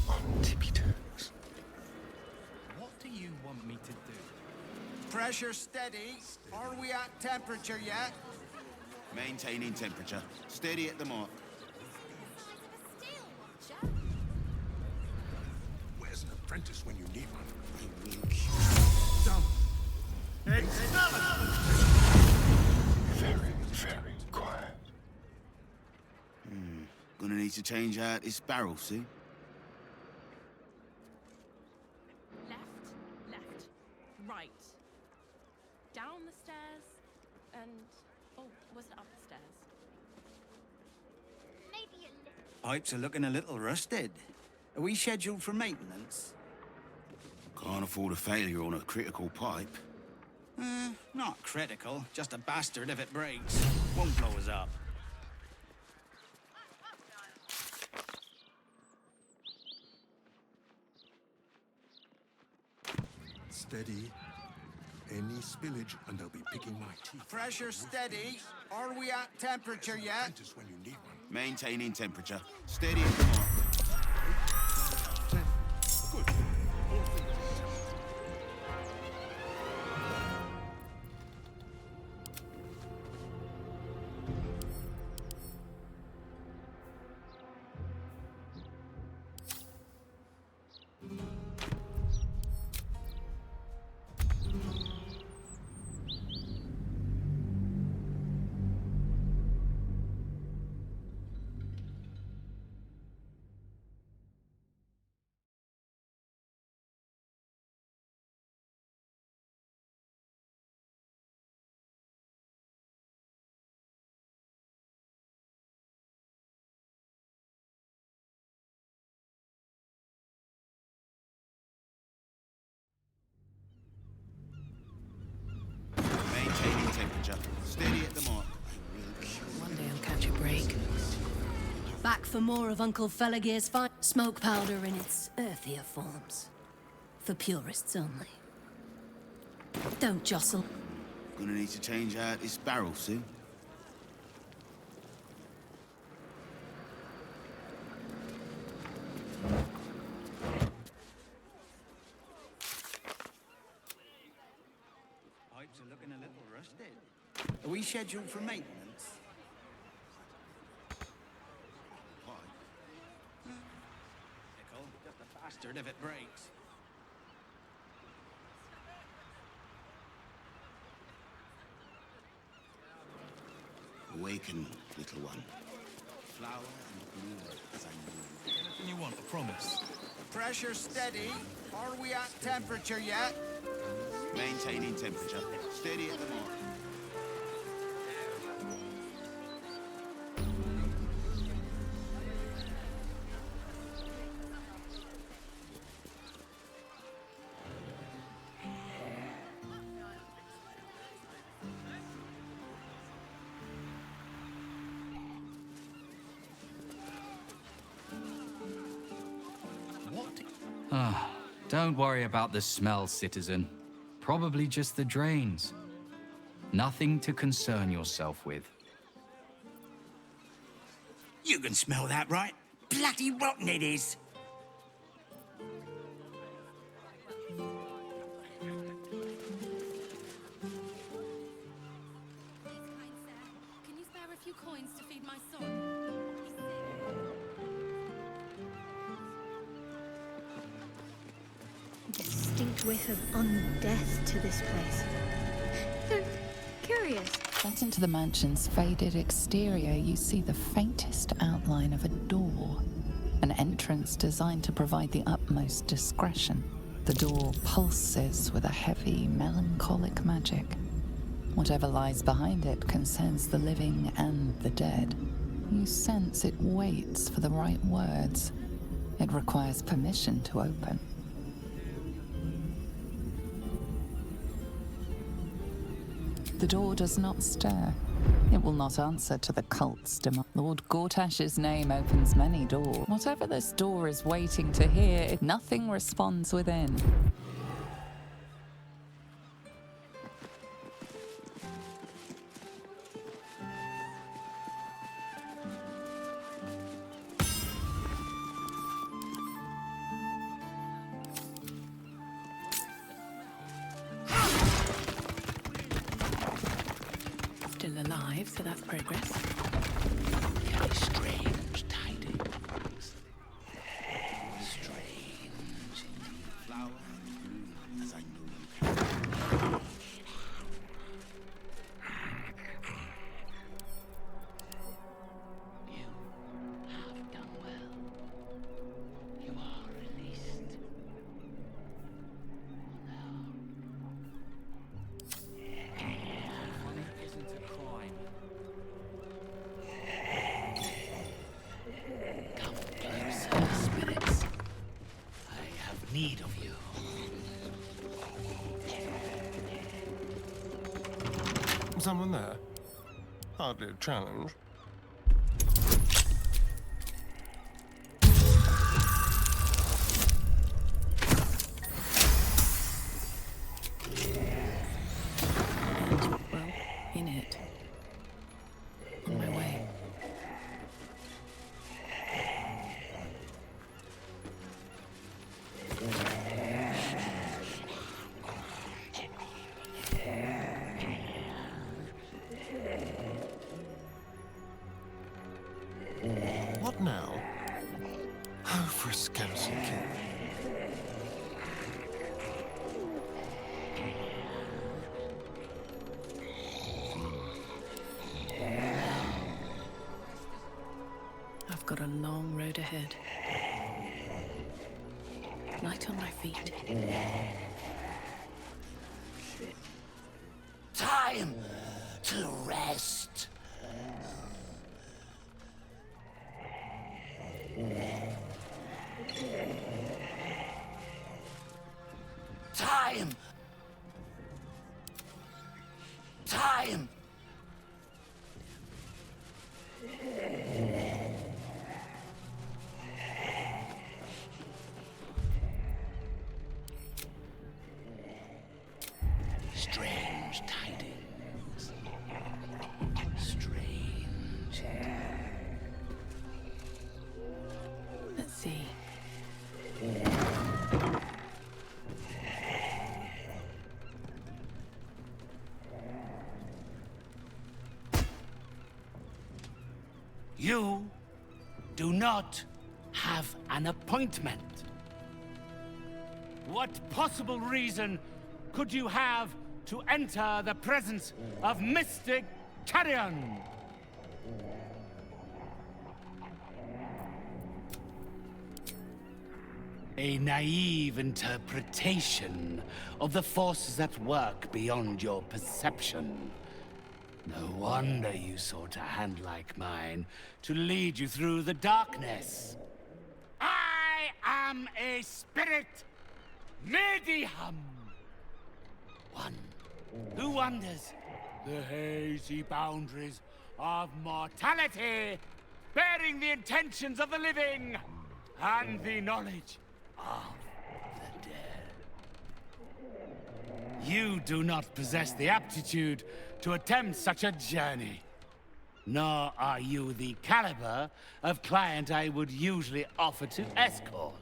On tippy toes. What do you want me to do? Pressure steady. Are we at temperature yet? Maintaining temperature. Steady at the mark. Where's an apprentice when you need one? Done. Very, very quiet. Gonna need to change out his barrel suit. Left, right. Down the stairs, and... Oh, was it up the stairs? Maybe a little. Pipes are looking a little rusted. Are we scheduled for maintenance? Can't afford a failure on a critical pipe. Not critical, just a bastard if it breaks. Won't blow us up. Steady. Any spillage and they'll be picking my teeth. Pressure steady. Are we at temperature yet? Apprentice when you need one. Maintaining temperature. Steady at the mark. Good. All things Maintaining temperature. Steady at the mark. One day I'll catch a break. Back for more of Uncle Felagir's fine smoke powder in its earthier forms. For purists only. Don't jostle. Gonna need to change out his barrel suit. scheduled for maintenance? Nickel, just a bastard if it breaks. Awaken, little one. Flower and bloom as I move. Anything you want, I promise. Pressure steady. Are we at temperature yet? Maintaining temperature. Steady at the mark. Don't worry about the smell, citizen. Probably just the drains. Nothing to concern yourself with. You can smell that, right? Bloody rotten it is. Can you spare a few coins to feed my son? Distinct whiff of undeath to this place. Curious. Out into the mansion's faded exterior, you see the faintest outline of a door. An entrance designed to provide the utmost discretion. The door pulses with a heavy, melancholic magic. Whatever lies behind it concerns the living and the dead. You sense it waits for the right words. It requires permission to open. The door does not stir. It will not answer to the cult's demand. Lord Gortash's name opens many doors. Whatever this door is waiting to hear, nothing responds within. Still alive, so that's progress. Very strange tidings. Strange. Flower and bloom as I know you can. You have done well. You are released. Money isn't a crime. Come closer, spirits. I have need of you. Someone there? Hardly a challenge. Well, in it. On my way. What now? Oh, for a skeleton king. I've got a long road ahead. Light on my feet. Time to rest. Time. Time. Strange tidings. Strange. Let's see. You do not have an appointment. What possible reason could you have to enter the presence of Mystic Carrion? A naive interpretation of the forces at work beyond your perception. No wonder you sought a hand like mine to lead you through the darkness. I am a spirit medium. One who wanders the hazy boundaries of mortality, bearing the intentions of the living and the knowledge of the dead. You do not possess the aptitude to attempt such a journey. Nor are you the caliber of client I would usually offer to escort.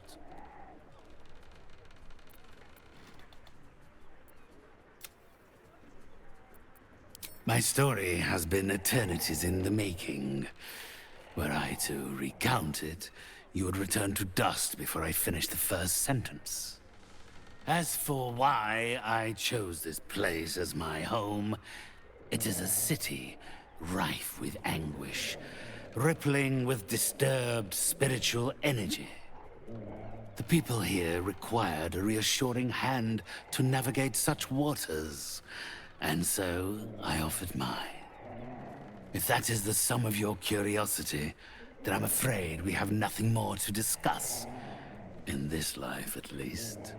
My story has been eternities in the making. Were I to recount it, you would return to dust before I finish the first sentence. As for why I chose this place as my home, it is a city rife with anguish, rippling with disturbed spiritual energy. The people here required a reassuring hand to navigate such waters, and so I offered mine. If that is the sum of your curiosity, then I'm afraid we have nothing more to discuss. In this life, at least.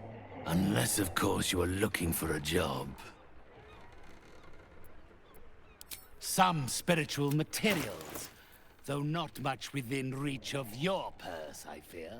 Unless, of course, you are looking for a job. Some spiritual materials, though not much within reach of your purse, I fear.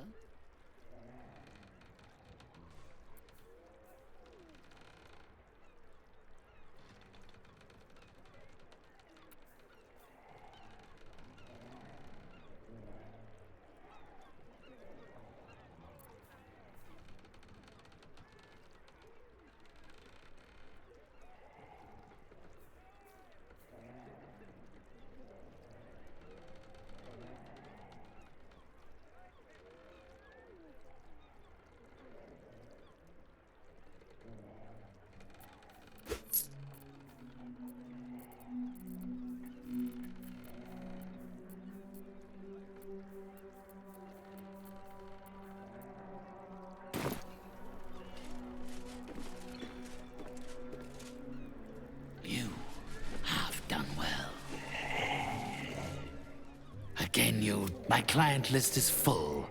My client list is full,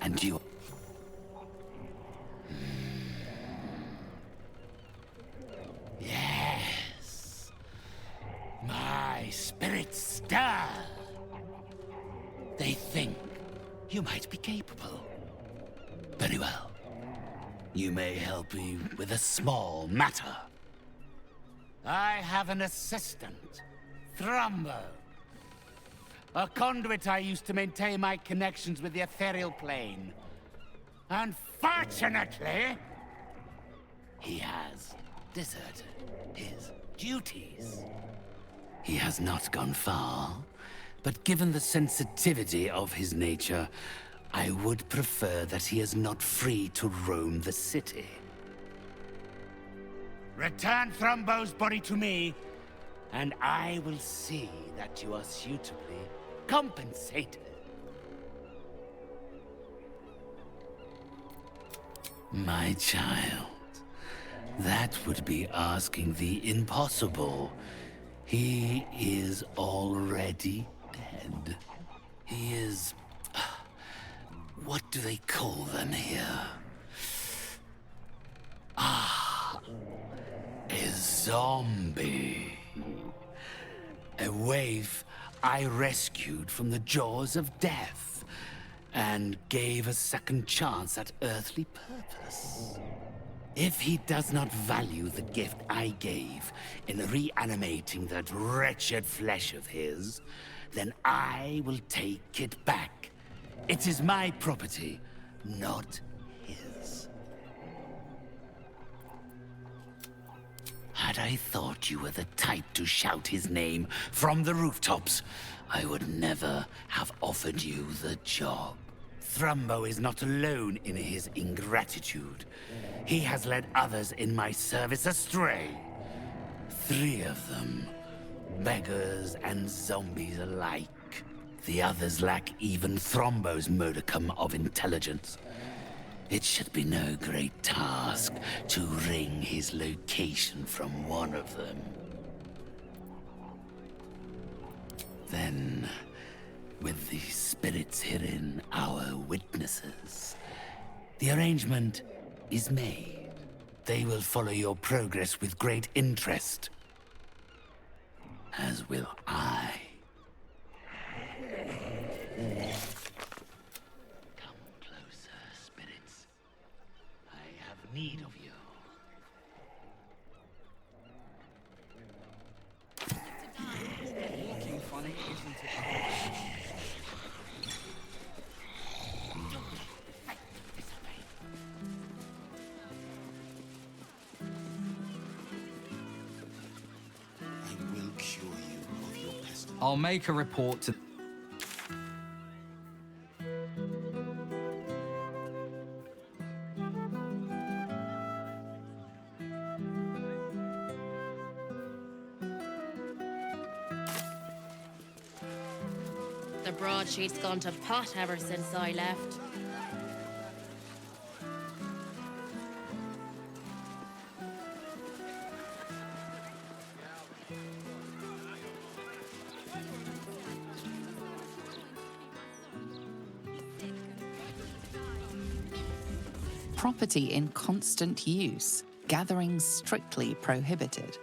and you... Yes. My spirits stir. They think you might be capable. Very well. You may help me with a small matter. I have an assistant, Thrumbo. A conduit I used to maintain my connections with the ethereal plane. Unfortunately, he has deserted his duties. He has not gone far, but given the sensitivity of his nature, I would prefer that he is not free to roam the city. Return Thrumbo's body to me, and I will see that you are suitably compensated. My child, that would be asking the impossible. He is already dead. He is... what do they call them here? Ah, a zombie. A waif I rescued from the jaws of death and gave a second chance at earthly purpose. If he does not value the gift I gave in reanimating that wretched flesh of his, then I will take it back. It is my property, not his. Had I thought you were the type to shout his name from the rooftops, I would never have offered you the job. Thrumbo is not alone in his ingratitude. He has led others in my service astray. 3 of them, beggars and zombies alike. The others lack even Thrombo's modicum of intelligence. It should be no great task to wring his location from one of them. Then, with the spirits herein our witnesses, the arrangement is made. They will follow your progress with great interest, as will I. Come closer, spirits. I have need of you. Looking funny, isn't it? I will cure you of your pestilence. I'll make a report to... The broadsheet's gone to pot ever since I left. Property in constant use, gathering strictly prohibited.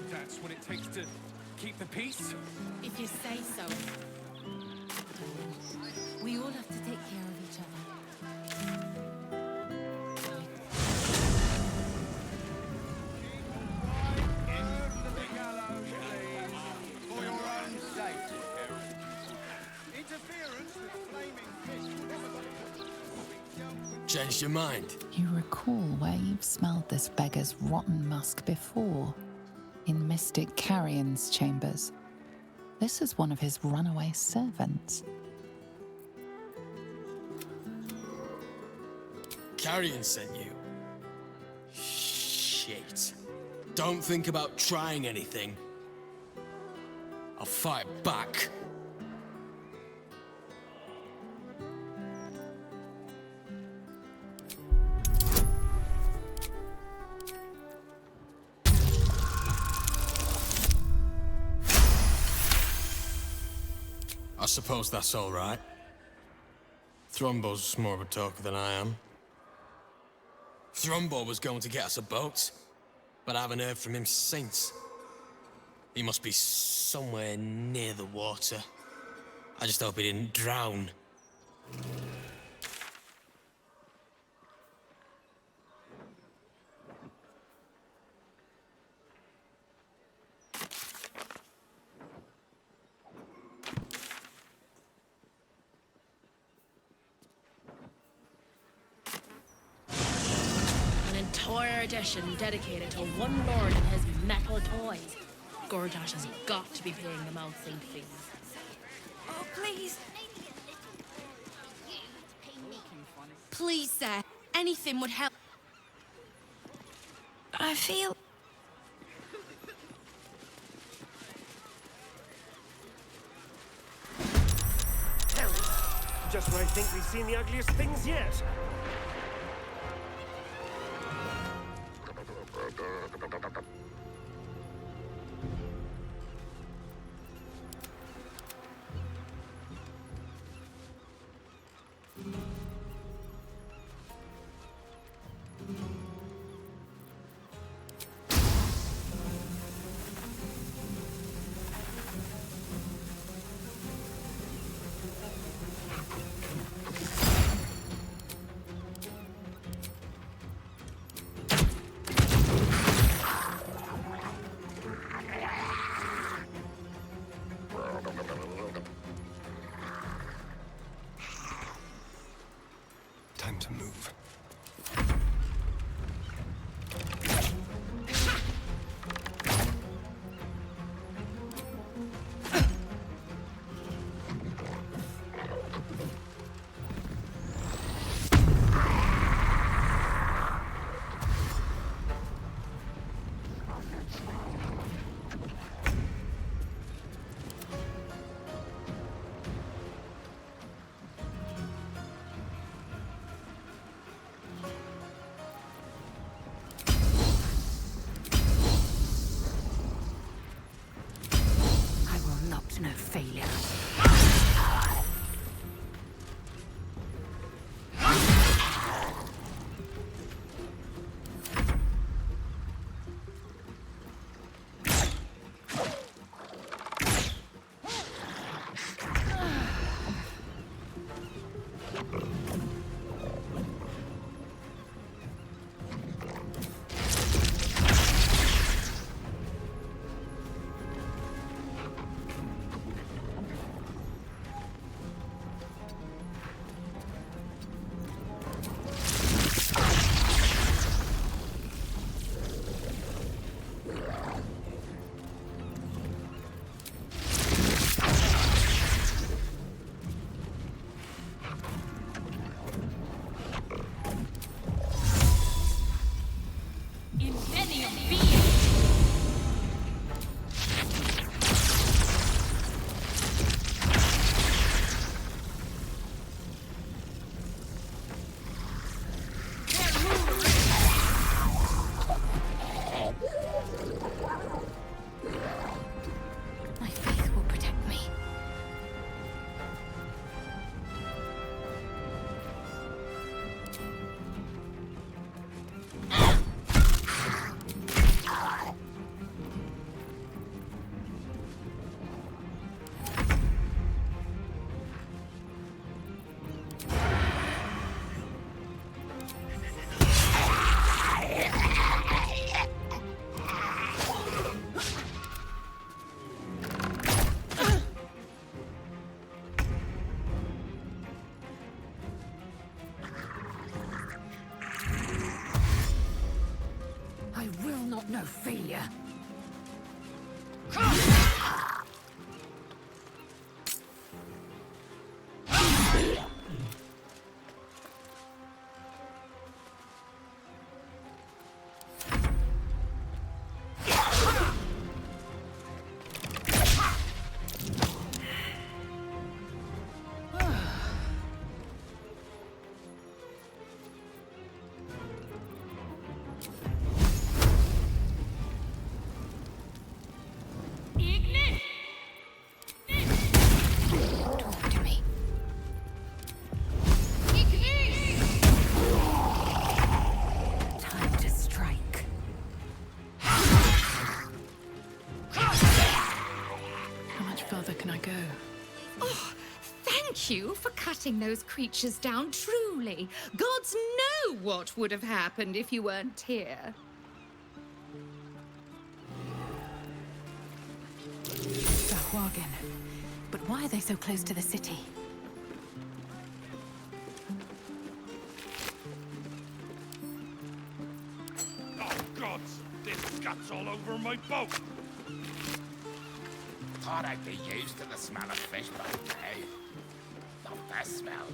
That's what it takes to keep the peace? If you say so. We all have to take care of each other. For your own safety, interference with flaming fish. Changed your mind? You recall where you've smelled this beggar's rotten musk before, in Mystic Carrion's chambers. This is one of his runaway servants. Carrion sent you? Shit. Don't think about trying anything. I'll fight back. I suppose that's all right. Thrombo's more of a talker than I am. Thrombo was going to get us a boat, but I haven't heard from him since. He must be somewhere near the water. I just hope he didn't drown. Entire edition dedicated to one lord and his metal toys. Gordash has got to be paying them out St. fees. Oh, please. Please, sir. Anything would help. I feel... Hell, just when I think we've seen the ugliest things yet. no failure. Talk to me. Time to strike. How much further can I go? Oh, thank you for cutting those creatures down, truly. Gods know what would have happened if you weren't here. Sahuagin. But why are they so close to the city? Oh, gods! There's guts all over my boat! Thought I'd be used to the smell of fish by now. Not that smell.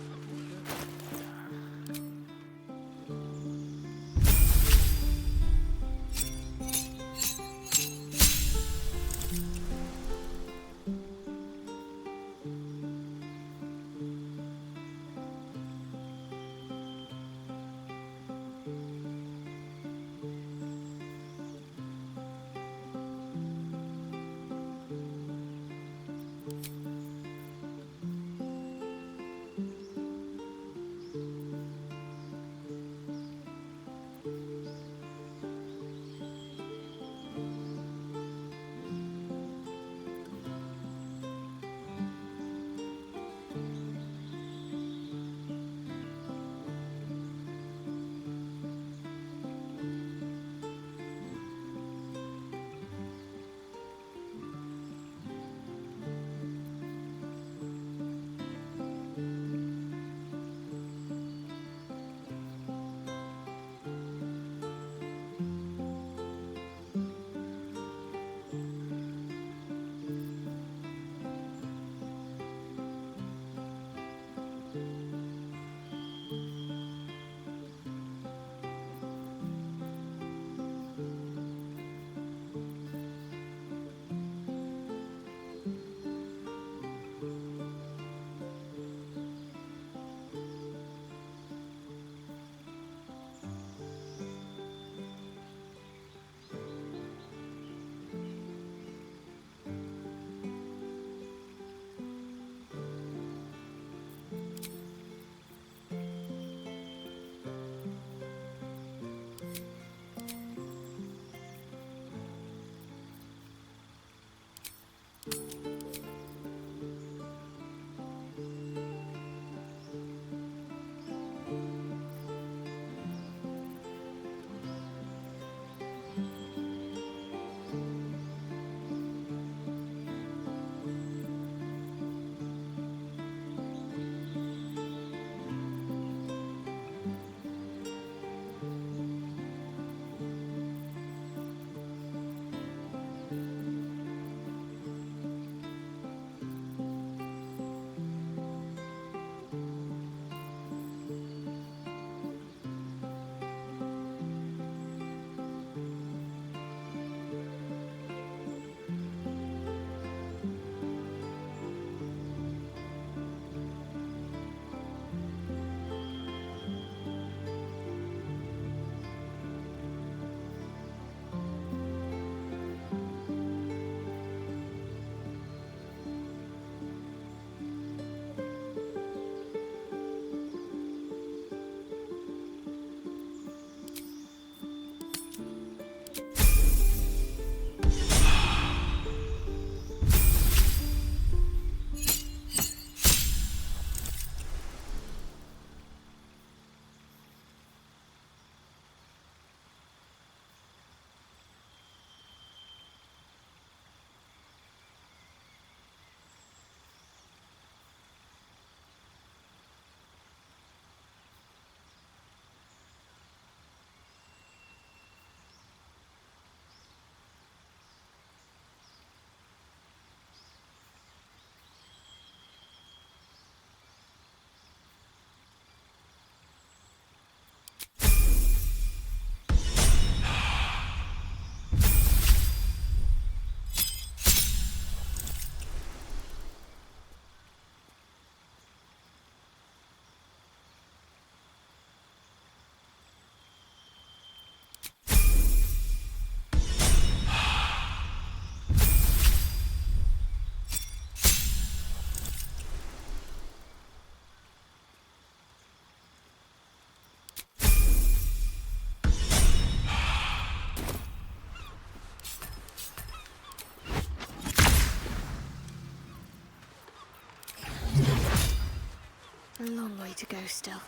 still.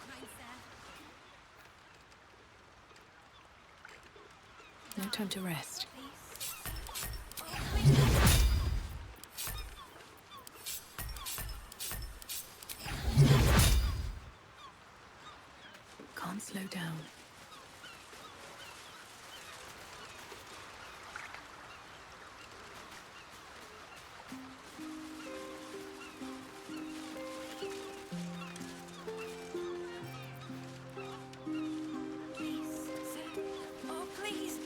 No time to rest. Can't slow down. Oh, please.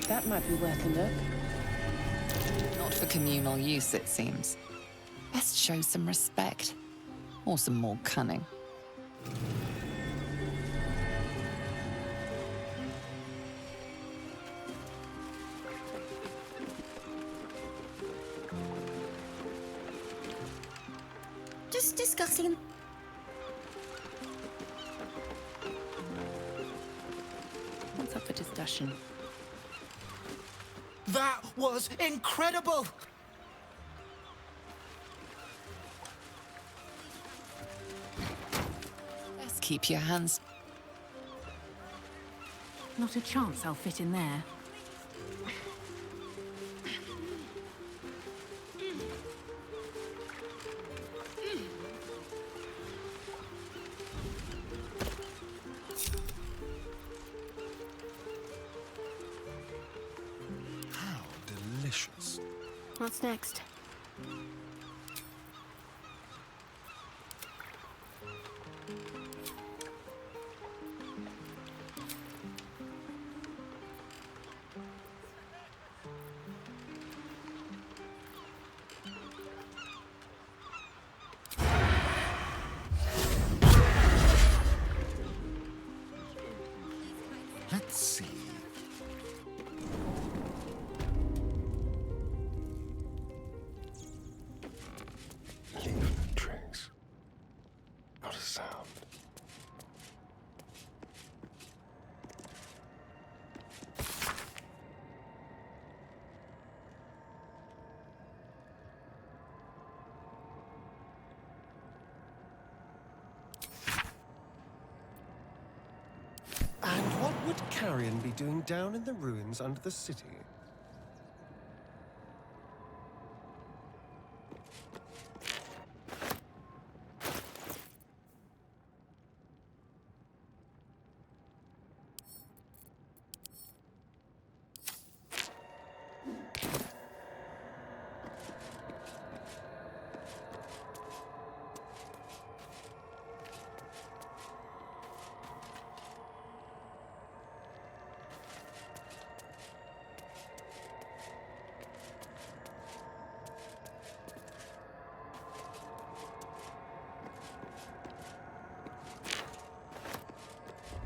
That might be worth a look. Not for communal use, it seems. Best show some respect. Or some more cunning. Just discussing. What's up for discussion? That was incredible! Best keep your hands. Not a chance I'll fit in there. How delicious. What's next? Let's see. Leave no trace. Not a sound. And what would Carrion be doing down in the ruins under the city?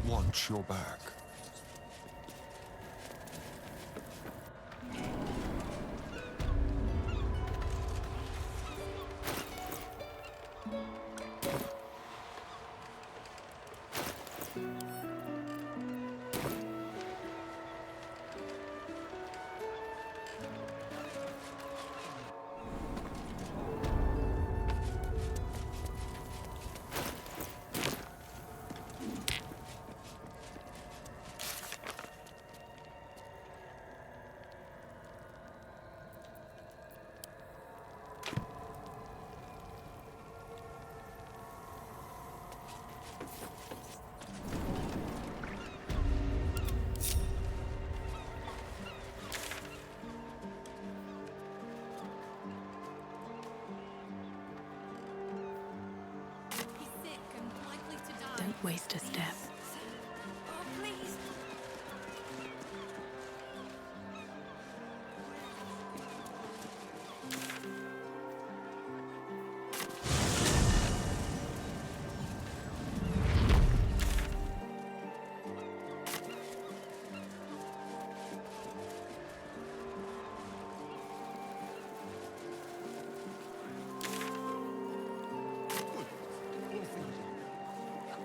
Watch your back. Don't waste a step. Oh, please.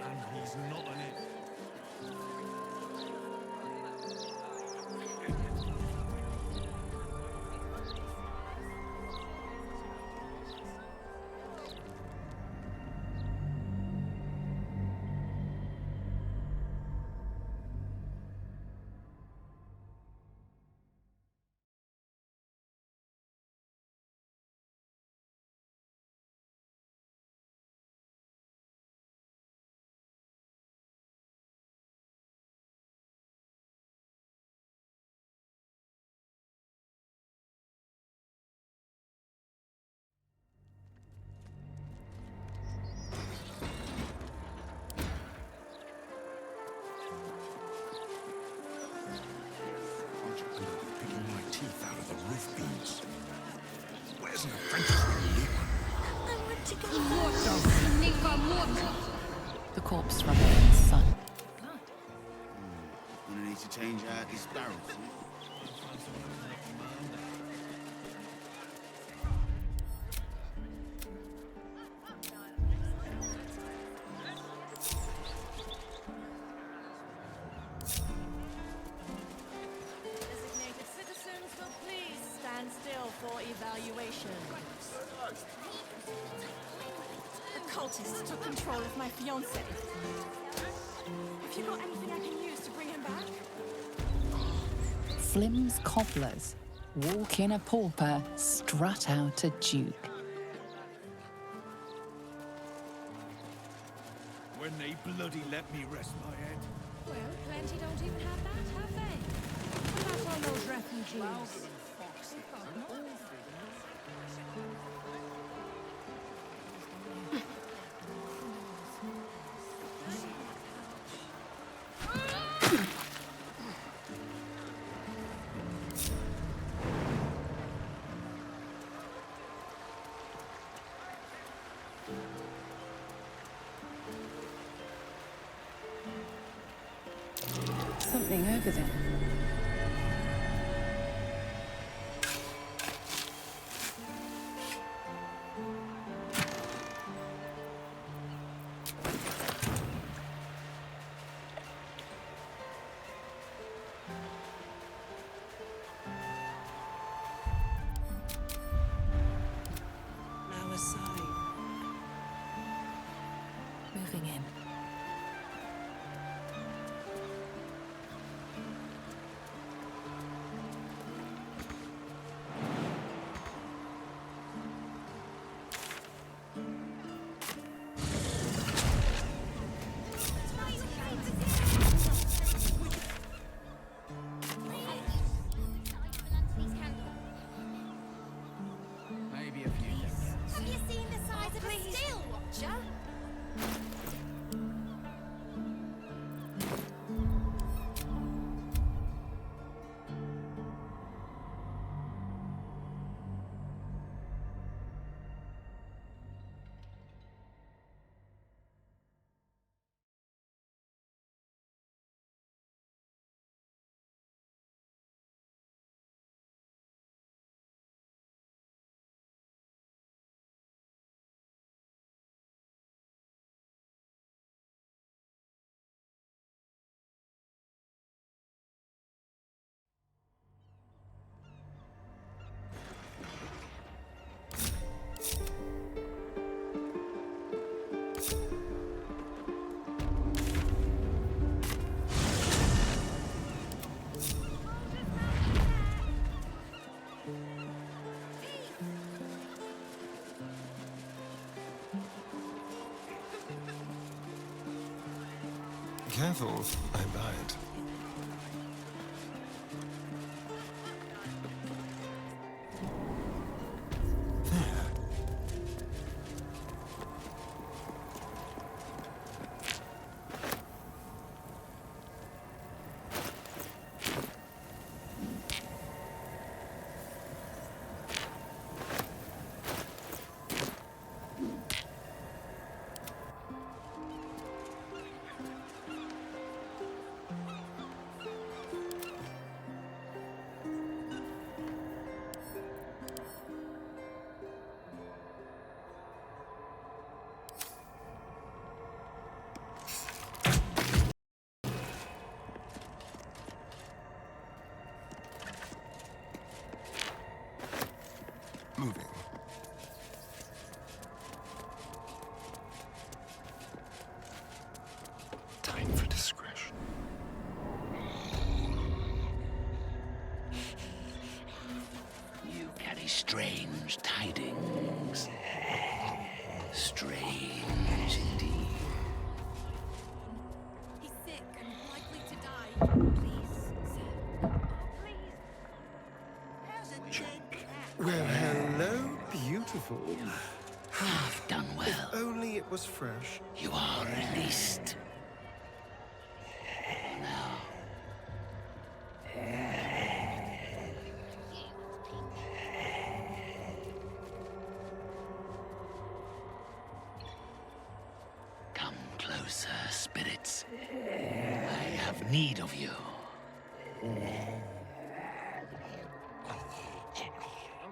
And he's not an it. The corpse remains sunk. Gonna need to change out his barrels. Designated citizens will please stand still for evaluation. The cultists took control of my fiancé. Have you got anything I can use to bring him back? Flim's cobblers walk in a pauper, strut out a duke. When they bloody let me rest my head. Well, plenty don't even have that, have they? What about all those refugees? Something over there. Lower side. Moving in. Maybe a few years. Have you seen the size of a steel watcher? Careful, I bite. Moving. Time for discretion. You carry strange tidings. Strange indeed. He's sick and likely to die. Please, sir. Well, hello, beautiful. Half done well. If only it was fresh. You are released. Now. closer, spirits. I have need of you.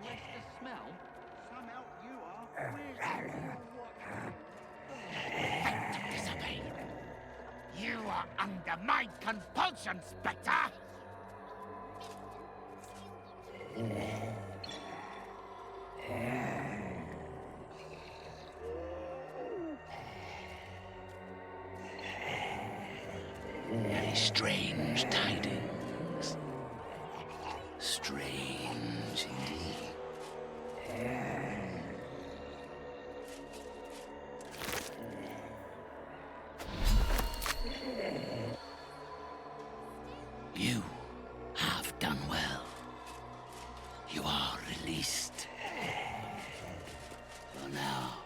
Arrest the smell? Some help you are. Disobey. You are under my compulsion, Spectre! Very strange tidings. Strange indeed. You have done well. You are released. For now.